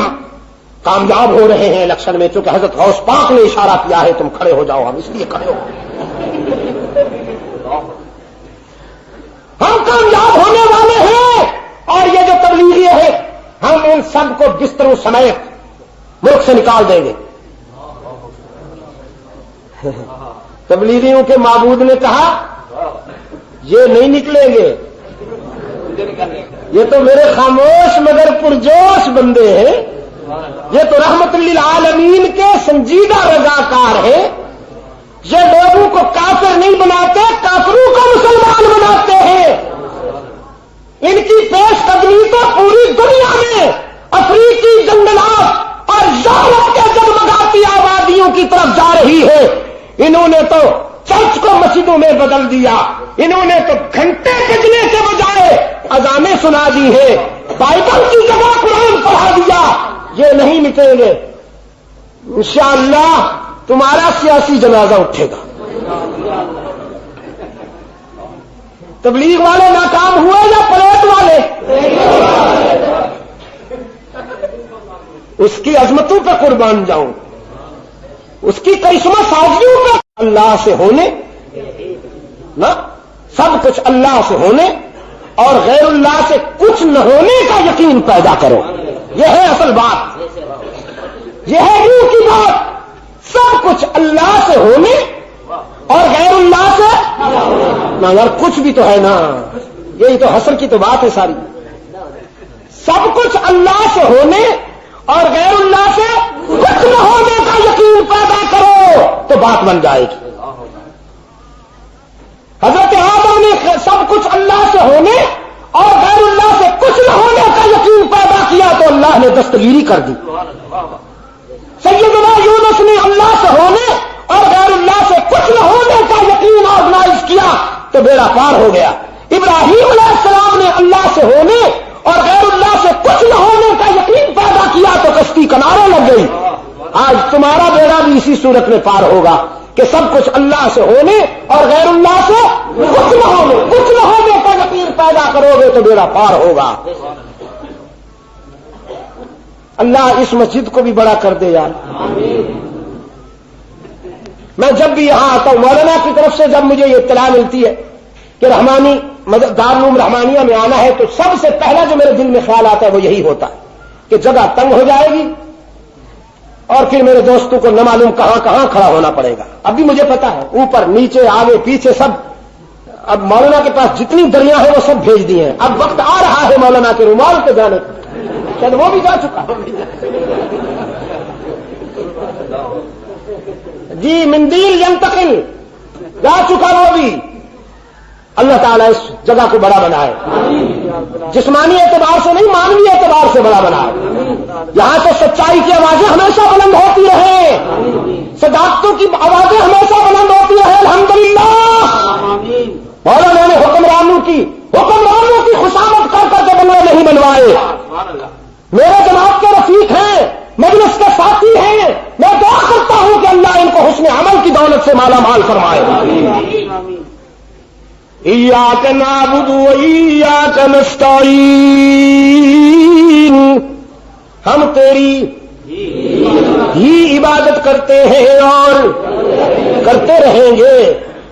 Speaker 3: کامیاب ہو رہے ہیں الیکشن میں، چونکہ حضرت غوث پاک نے اشارہ کیا ہے تم کھڑے ہو جاؤ، ہم اس لیے کھڑے ہو، ہم کامیاب ہونے والے ہیں۔ اور یہ جو تبلیغی ہے، ہم ان سب کو بستروں سمیت ملک سے نکال دیں گے۔ تبلیغیوں کے معبود نے کہا یہ نہیں نکلیں گے، یہ تو میرے خاموش مگر پرجوش بندے ہیں، یہ تو رحمت للعالمین کے سنجیدہ رضاکار ہیں، یہ لوگوں کو کافر نہیں بناتے، کافروں کو مسلمان بناتے ہیں۔ ان کی پیش قدمی تو پوری دنیا میں افریقی جنگلات اور یورپ کے جگمگاتی آبادیوں کی طرف جا رہی ہے۔ انہوں نے تو چرچ کو مسجدوں میں بدل دیا، انہوں نے تو گھنٹے بجنے کے بجائے اذانیں سنا دی ہیں، بائبل کی جگہ قرآن پڑھا دیا۔ یہ نہیں مٹیں گے، انشاءاللہ تمہارا سیاسی جنازہ اٹھے گا۔ تبلیغ والے ناکام ہوئے یا پلیٹ والے؟ اس کی عظمتوں پہ قربان جاؤں، اس کی کرشمہ سازیوں پہ۔ اللہ سے ہونے نہ سب کچھ اللہ سے ہونے اور غیر اللہ سے کچھ نہ ہونے کا یقین پیدا کرو، یہ ہے اصل بات، یہ ہے روح کی بات۔ سب کچھ اللہ سے ہونے اور غیر اللہ سے نہ، یار کچھ بھی تو ہے نا، یہی تو حسر کی تو بات ہے ساری۔ سب کچھ اللہ سے ہونے اور غیر اللہ سے کچھ نہ ہونے کا یقین پیدا کرو تو بات بن جائے گی۔ حضرت آدم نے سب کچھ اللہ سے ہونے اور غیر اللہ سے کچھ نہ ہونے کا یقین پیدا کیا تو اللہ نے دستگیری کر دی۔ سیدنا یونس نے اللہ سے ہونے اور غیر اللہ سے کچھ نہ ہونے کا یقین آرگنائز کیا تو بیڑا پار ہو گیا۔ ابراہیم علیہ السلام نے اللہ سے ہونے اور غیر اللہ سے کچھ نہ ہونے کا یقین پیدا کیا تو کشتی کنارے لگ گئی۔ آج تمہارا بیڑا بھی اسی صورت میں پار ہوگا کہ سب کچھ اللہ سے ہونے اور غیر اللہ سے کچھ نہ ہونے کا یقین پیدا کرو گے تو بیڑا پار ہوگا۔ اللہ اس مسجد کو بھی بڑا کر دے یار۔ میں جب بھی یہاں آتا ہوں، مولانا کی طرف سے جب مجھے یہ اطلاع ملتی ہے کہ رحمانی دارالعلوم رحمانیہ میں آنا ہے تو سب سے پہلا جو میرے دل میں خیال آتا ہے وہ یہی ہوتا ہے کہ جگہ تنگ ہو جائے گی اور پھر میرے دوستوں کو نہ معلوم کہاں کہاں کھڑا ہونا پڑے گا۔ اب بھی مجھے پتا ہے، اوپر نیچے آگے پیچھے سب، اب مولانا کے پاس جتنی دریا ہیں وہ سب بھیج دی ہیں۔ اب وقت آ رہا ہے مولانا کے رومال پہ جانے کا، شاید وہ بھی جا چکا جی، مندیل ینتقل جا چکا وہ بھی۔ اللہ تعالیٰ اس جگہ کو بڑا بنائے، جسمانی اعتبار سے نہیں مانوی اعتبار سے بڑا بنائے۔ یہاں تو سچائی کی آوازیں ہمیشہ بلند ہوتی رہیں، صداقتوں کی آوازیں ہمیشہ بلند ہوتی رہیں۔ الحمدللہ مولانا نے حکمرانوں کی خوشامد کر کر کے بنگلے نہیں بنوائے۔ میرے جناب کے رفیق ہیں، مجلس کے ساتھی ہیں، میں دعا کرتا ہوں کہ اللہ ان کو حسن عمل کی دولت سے مالا مال فرمائے۔ ایاک نعبد و ایاک نستعین، ہم تیری ہی عبادت کرتے ہیں اور کرتے رہیں گے،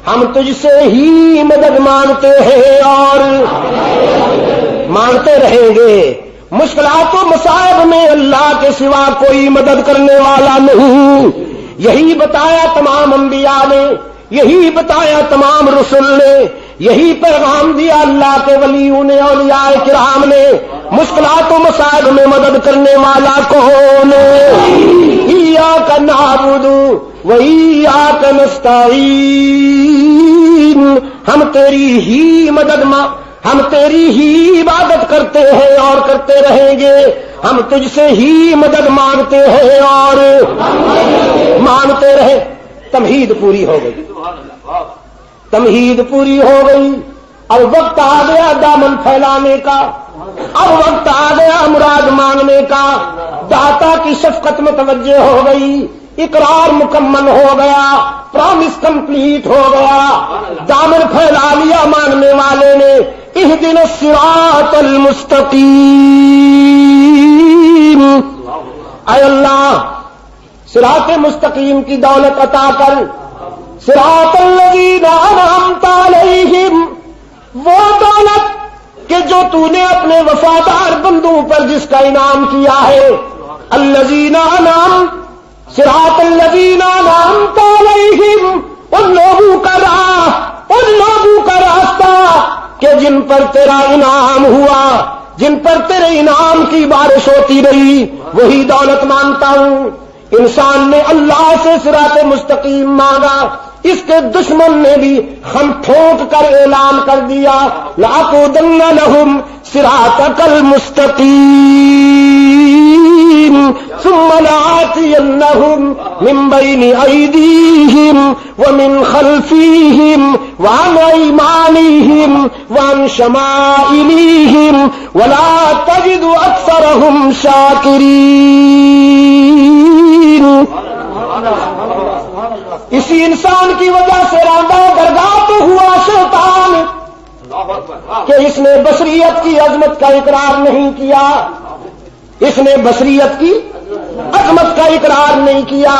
Speaker 3: ہم تجھ سے ہی مدد مانگتے ہیں اور مانگتے رہیں گے۔ مشکلات و مصائب میں اللہ کے سوا کوئی مدد کرنے والا نہیں. یہی بتایا تمام انبیاء نے, یہی بتایا تمام رسل نے, یہی پیغام دیا اللہ کے ولیوں نے, اولیاء کرام نے. مشکلات و مصائب میں مدد کرنے والا کون ہے؟ ایاک نعبد و ایاک نستعین. ہم تیری ہی عبادت کرتے ہیں اور کرتے رہیں گے. ہم تجھ سے ہی مدد مانگتے ہیں اور مانگتے رہے. تمہید پوری ہو گئی, تمہید پوری ہو گئی. اب وقت آ گیا دامن پھیلانے کا, اب وقت آ گیا مراد مانگنے کا. داتا کی شفقت متوجہ ہو گئی, اقرار مکمل ہو گیا, پرامس کمپلیٹ ہو گیا, دامن پھیلا لیا مانگنے والے نے. اہدنا الصراط المستقیم. اے اللہ صراط مستقیم کی دولت عطا کر. صراط الذین انعمت علیہم, وہ دولت کہ جو تو نے اپنے وفادار بندوں پر جس کا انعام کیا ہے. الذین انعم, صراط الذین انعمت علیہم, ان لوگوں کا راہ, ان لوگوں کا راستہ کہ جن پر تیرا انعام ہوا, جن پر تیرے انعام کی بارش ہوتی رہی, وہی دولت مانگتا ہوں. انسان نے اللہ سے صراط مستقیم مانگا, اس کے دشمن نے بھی ہم ٹھونک کر اعلان کر دیا لَأَقْعُدَنَّ لَهُمْ صِرَاطَكَ الْمُسْتَقِيمَ ثُمَّ لَآتِيَنَّهُمْ مِنْ بَيْنِ أَيْدِيهِمْ وَمِنْ خَلْفِهِمْ وَعَنْ أَيْمَانِهِمْ وَعَنْ شَمَائِلِهِمْ وَلَا تَجِدُ أَكْثَرَهُمْ شَاكِرِينَ. اسی انسان کی وجہ سے راندہ درگاہ تو ہوا شیطان کہ اس نے بشریت کی عظمت کا اقرار نہیں کیا, اس نے بشریت کی عظمت کا اقرار نہیں کیا.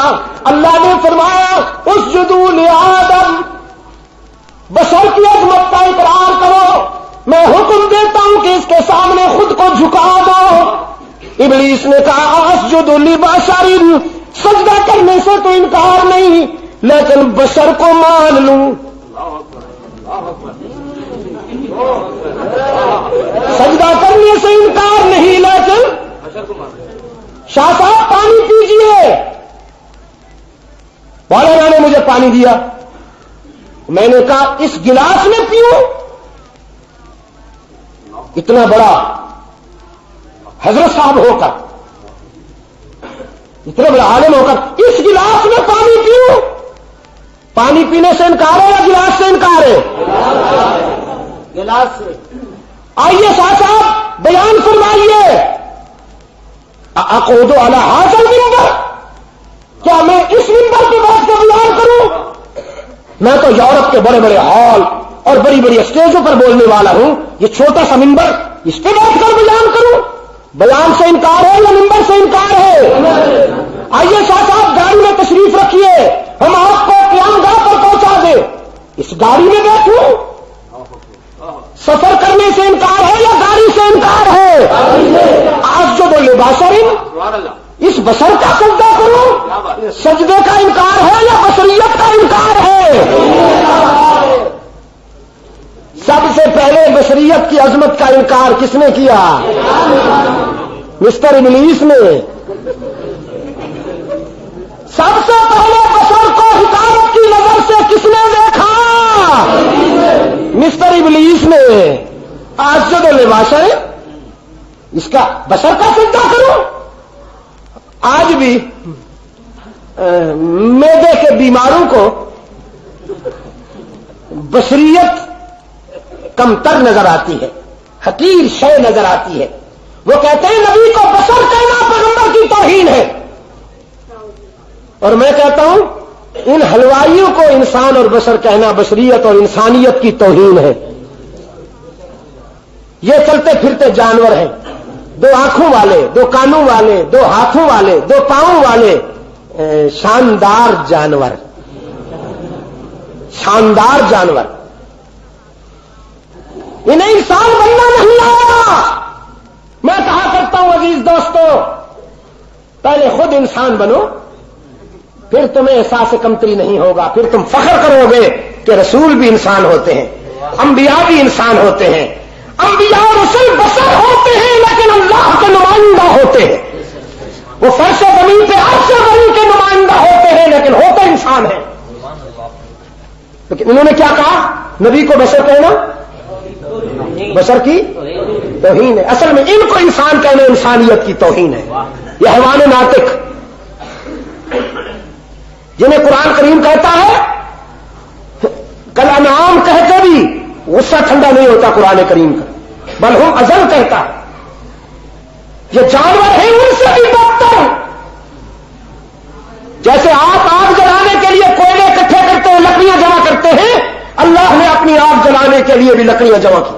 Speaker 3: اللہ نے فرمایا اسجدوا لآدم, بشر کی عظمت کا اقرار کرو. میں حکم دیتا ہوں کہ اس کے سامنے خود کو جھکا دو. ابلیس نے کہا اسجد لبشر, سجدہ کرنے سے تو انکار نہیں لیکن بشر کو مان لوں. سجدہ کرنے سے انکار نہیں لیکن شاہ صاحب پانی پیجئے. مولانا نے مجھے پانی دیا, میں نے کہا اس گلاس میں پیوں. اتنا بڑا حضرت صاحب ہو کر, اتنا بڑا عالم ہو کر اس گلاس میں پانی پیوں. پانی پینے سے انکار ہے یا گلاس سے انکار ہے؟
Speaker 2: گلاس سے.
Speaker 3: آئیے شاہ صاحب بیان فرمائیے. اقعد علی ھذا المنبر, کیا میں اس منبر پہ بیٹھ کر بیان کروں؟ میں تو یورپ کے بڑے بڑے ہال اور بڑی بڑی اسٹیجوں پر بولنے والا ہوں, یہ چھوٹا سا منبر, اس پہ بیٹھ کر بیان کروں؟ بیان سے انکار ہے یا منبر سے انکار ہے؟ آئیے شاہ صاحب گاڑی میں تشریف رکھیے, ہم آپ کو قیام گاہ پر پہنچا دیں. اس گاڑی میں بیٹھوں؟ سفر کرنے سے انکار ہے یا گاڑی سے انکار ہے؟ اسجد لبشر, اس بشر کا سجدہ کروں؟ سجدے کا انکار ہے یا بشریت کا انکار ہے؟ سب سے پہلے بشریت کی عظمت کا انکار کس نے کیا؟ مسٹر ابلیس نے. سب سے پہلے بشر کو حکایت کی نظر سے کس نے دیکھا؟ مسٹر ابلیس نے. اسجد لبشر, اس کا بشر کا سجدہ کروں؟ آج بھی معدے کے بیماروں کو بشریت کمتر نظر آتی ہے, حقیر شے نظر آتی ہے. وہ کہتے ہیں نبی کو بشر کہنا پیغمبر کی توہین ہے, اور میں کہتا ہوں ان حلوائیوں کو انسان اور بشر کہنا بشریت اور انسانیت کی توہین ہے. یہ چلتے پھرتے جانور ہیں, دو آنکھوں والے, دو کانوں والے, دو ہاتھوں والے, دو پاؤں والے, شاندار جانور, شاندار جانور. انہیں انسان بننا نہیں آیا. میں کہا کرتا انسان بنو، پھر تمہیں احساس کمتری نہیں ہوگا، پھر تم فخر کرو گے کہ رسول بھی انسان ہوتے ہیں، انبیاء بھی انسان ہوتے ہیں، انبیاء رسول بشر ہوتے ہیں لیکن اللہ کے نمائندہ ہوتے ہیں، وہ فرش و زمین پہ عرش غنی کے نمائندہ ہوتے ہیں لیکن ہوتے انسان ہیں۔ لیکن انہوں نے کیا کہا؟ نبی کو بشر کہنا بشر کی توہین ہے۔ اصل میں ان کو انسان کہنا انسانیت کی توہین ہے۔ یہ حیوان ناطق جنہیں قرآن کریم کہتا ہے کل انعام کہہ کے بھی غصہ ٹھنڈا نہیں ہوتا قرآن کریم کا، بل ہم ازل کہتا ہے یہ جانور ہیں ان سے بھی بدتر۔ جیسے آپ آگ جلانے کے لیے کوئلے اکٹھے کرتے ہیں، لکڑیاں جمع کرتے ہیں، اللہ نے اپنی آگ جلانے کے لیے بھی لکڑیاں جمع کی۔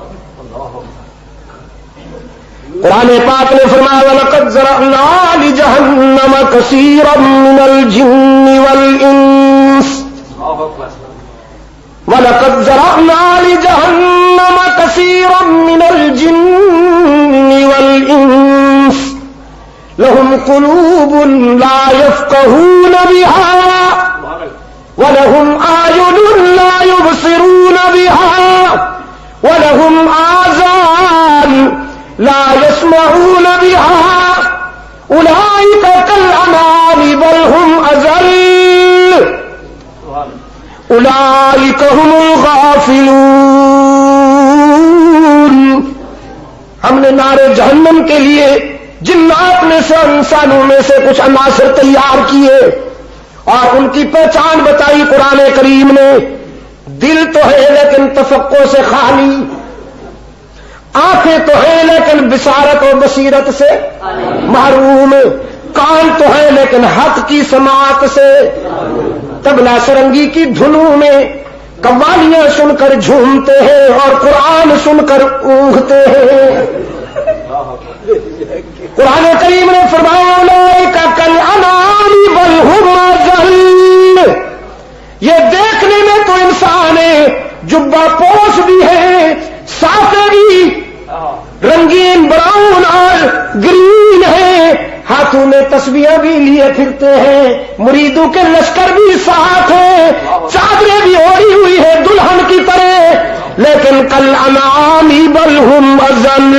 Speaker 3: قرآن پاک نے فرمایا وَلَقَدْ ذَرَأْنَا لِجَهَنَّمَ كَثِيرًا مِنَ الْجِنِّ وَالْإِنسِ وَلَقَدْ ذَرَأْنَا لِجَهَنَّمَ كَثِيرًا مِنَ الْجِنِّ وَالْإِنسِ لَهُمْ قُلُوبٌ لَا يَفْقَهُونَ بِهَا وَلَهُمْ أَعْيُنٌ لَا يُبْصِرُونَ بِهَا وَلَهُمْ آذَانٌ لا يسمعون بها أولئك كالأنعام بل هم أضل أولئك هم الغافلون۔ ہم نے نار جہنم کے لیے جنات میں سے انسانوں میں سے کچھ عناصر تیار کیے اور ان کی پہچان بتائی قرآن کریم نے۔ دل تو ہے لیکن تفقع سے خالی، آنکھیں تو ہیں لیکن بصارت اور بصیرت سے محروم، کان تو ہیں لیکن حق کی سماعت سے، طبلہ سرنگی کی دھنوں میں قوالیاں سن کر جھومتے ہیں اور قرآن سن کر اونگتے ہیں۔ قرآن کریم نے فرمایا اولئک کالانعام بل هم اضل، یہ دیکھنے میں تو انسان ہے، جبہ پوش بھی ہے، ساتھ بھی رنگین براؤن اور گرین ہے، ہاتھوں میں تسبیحیں بھی لیے پھرتے ہیں، مریدوں کے لشکر بھی ساتھ ہیں، چادریں بھی اوڑھی ہوئی ہے دلہن کی طرح، لیکن کالانعام بل هم اضل،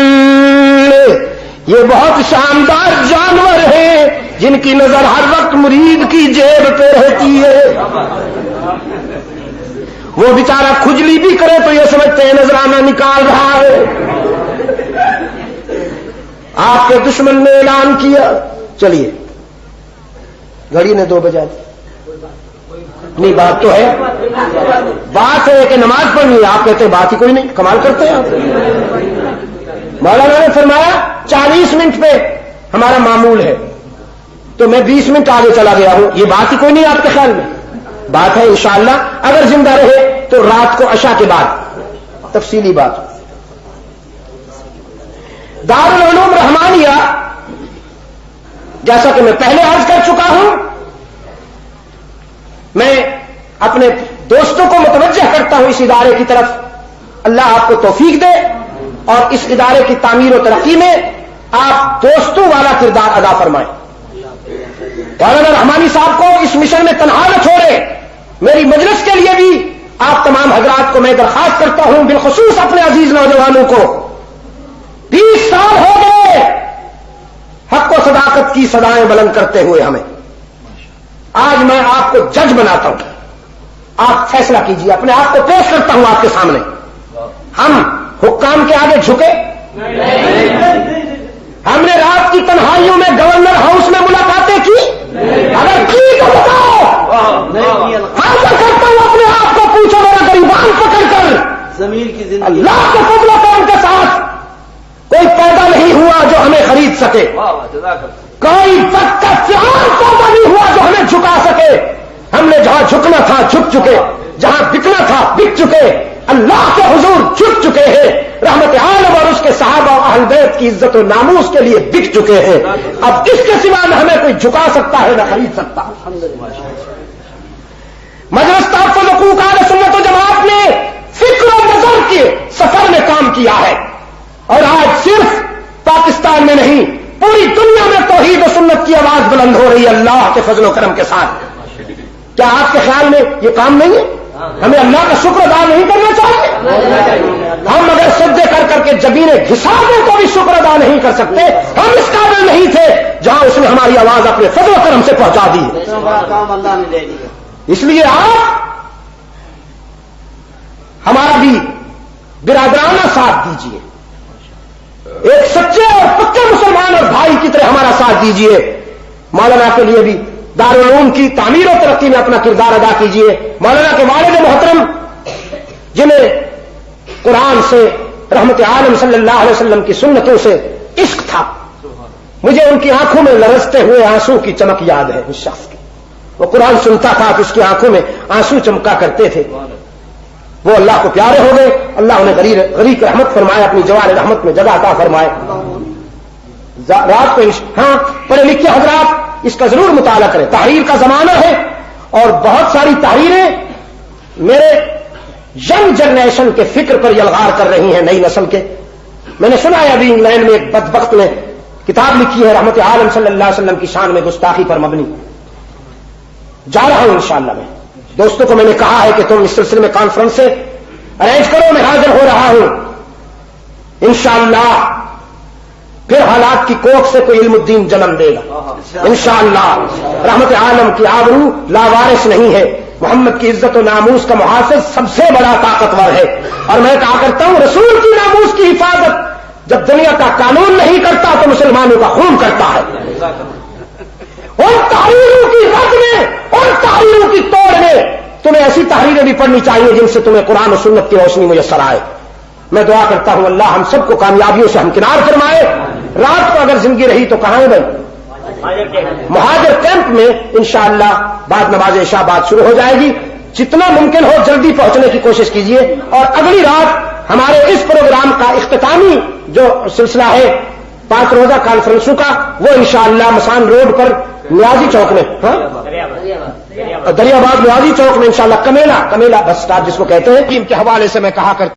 Speaker 3: یہ بہت شاندار جانور ہیں جن کی نظر ہر وقت مرید کی جیب پہ رہتی ہے۔ وہ بیچارہ کھجلی بھی کرے تو یہ سمجھتے ہیں نذرانہ نکال رہا ہے۔ آپ کے دشمن نے اعلان کیا، چلیے گھڑی نے 2 بجا دی، نہیں بات تو ہے، بات ہے کہ نماز پڑھنی ہے، آپ کہتے ہیں بات ہی کوئی نہیں، کمال کرتے ہیں آپ۔ مولانا نے فرمایا 40 منٹ پہ ہمارا معمول ہے تو میں 20 منٹ آگے چلا گیا ہوں، یہ بات ہی کوئی نہیں آپ کے خیال میں؟ بات ہے انشاءاللہ اگر زندہ رہے تو رات کو عشاء کے بعد تفصیلی بات۔ دارالعلوم رحمانیہ جیسا کہ میں پہلے عرض کر چکا ہوں، میں اپنے دوستوں کو متوجہ کرتا ہوں اس ادارے کی طرف، اللہ آپ کو توفیق دے اور اس ادارے کی تعمیر و ترقی میں آپ دوستوں والا کردار ادا فرمائیں۔ مولانا رحمانی صاحب کو اس مشن میں تنہا نہ چھوڑے۔ میری مجلس کے لیے بھی آپ تمام حضرات کو میں درخواست کرتا ہوں، بالخصوص اپنے عزیز نوجوانوں کو، 20 سال ہو گئے حق و صداقت کی صدائیں بلند کرتے ہوئے ہمیں، آج میں آپ کو جج بناتا ہوں، آپ فیصلہ کیجیے، اپنے آپ کو پیش کرتا ہوں آپ کے سامنے۔ ہم حکام کے آگے جھکے؟ ہم نے رات کی تنہائیوں میں گورنر ہاؤس میں ملاقاتیں کی؟ اگر کی تو بتاؤ، حاضر کرتا ہوں اپنے آپ کو، پوچھو میرا گریبان پکڑ کر،
Speaker 2: ضمیر کی زندگی
Speaker 3: اللہ کے فضل و کرم کے ساتھ کوئی پیدا نہیں ہوا جو ہمیں خرید سکے، کوئی وقت کا فعال پیدا نہیں ہوا جو ہمیں جھکا سکے۔ ہم نے جہاں جھکنا تھا جھک چکے، جہاں بکنا تھا بک چکے، اللہ کے حضور جھک چکے ہیں، رحمت عالم اور اس کے صحابہ و اہل بیت کی عزت و ناموس کے لیے بک چکے ہیں۔ اب اس کے سوا نہ ہمیں کوئی جھکا سکتا ہے نہ خرید سکتا۔ مجلس تحفظ حقوق اہل سنت و جماعت نے فکر و نظر کے سفر میں کام کیا ہے، اور آج صرف پاکستان میں نہیں پوری دنیا میں توحید توحید و سنت کی آواز بلند ہو رہی ہے اللہ کے فضل و کرم کے ساتھ. کیا آپ کے خیال میں یہ کام نہیں ہے؟ ہمیں اللہ کا شکر ادا نہیں کرنا چاہیے؟ ہم اگر سجدے کر کر کے جبینے گھسا دیں تو بھی شکر ادا نہیں کر سکتے. ہم اس قابل نہیں تھے جہاں اس نے ہماری آواز اپنے فضل و کرم سے پہنچا دی ہے.
Speaker 2: کام اللہ نے لے لیا.
Speaker 3: اس لیے آپ ہمارا بھی برادرانہ ساتھ دیجیے, ایک سچے اور پکے مسلمان اور بھائی کی طرح ہمارا ساتھ دیجیے. مولانا کے لیے بھی دارالعلوم کی تعمیر و ترقی میں اپنا کردار ادا کیجیے. مولانا کے والد محترم جنہیں قرآن سے, رحمت عالم صلی اللہ علیہ وسلم کی سنتوں سے عشق تھا, مجھے ان کی آنکھوں میں لرزتے ہوئے آنسو کی چمک یاد ہے. اس شخص کی وہ قرآن سنتا تھا کہ اس کی آنکھوں میں آنسو چمکا کرتے تھے. وہ اللہ کو پیارے ہو گئے. اللہ انہیں غریق رحمت فرمائے, اپنی جوار رحمت میں جگہ عطا فرمائے. رات کو ہاں پڑھے لکھے حضرات اس کا ضرور مطالعہ کریں. تحریر کا زمانہ ہے اور بہت ساری تحریریں میرے ینگ جنریشن کے فکر پر یلغار کر رہی ہیں, نئی نسل کے. میں نے سنا ہے ابھی انگلینڈ میں ایک بدبخت نے کتاب لکھی ہے رحمت عالم صلی اللہ علیہ وسلم کی شان میں گستاخی پر مبنی. جا رہا ہوں انشاءاللہ. میں دوستوں کو میں نے کہا ہے کہ تم اس سلسلے میں کانفرنس سے ارینج کرو, میں حاضر ہو رہا ہوں انشاءاللہ. پھر حالات کی کوکھ سے کوئی علم الدین جنم دے گا انشاءاللہ. رحمت عالم کی آبرو لاوارث نہیں ہے. محمد کی عزت و ناموس کا محافظ سب سے بڑا طاقتور ہے. اور میں کہا کرتا ہوں رسول کی ناموس کی حفاظت جب دنیا کا قانون نہیں کرتا تو مسلمانوں کا خون کرتا ہے. ان تحریروں کی رد میں, ان تحریروں کی توڑ میں تمہیں ایسی تحریریں بھی پڑھنی چاہیے جن سے تمہیں قرآن و سنت کی روشنی میسر آئے. میں دعا کرتا ہوں اللہ ہم سب کو کامیابیوں سے ہمکنار فرمائے. رات کو اگر زندگی رہی تو کہاں ہے بھائی؟ مہاجر کیمپ میں انشاءاللہ بعد نماز عشاء بات شروع ہو جائے گی. جتنا ممکن ہو جلدی پہنچنے کی کوشش کیجیے. اور اگلی رات ہمارے اس پروگرام کا اختتامی جو سلسلہ ہے 5 روزہ کانفرنسوں کا, وہ انشاءاللہ مسان روڈ پر نیازی چوک میں, دریا باد نیازی چوک میں انشاءاللہ کمیلا بس اسٹاپ جس کو کہتے ہیں, ٹیم کے حوالے سے میں کہا کرتا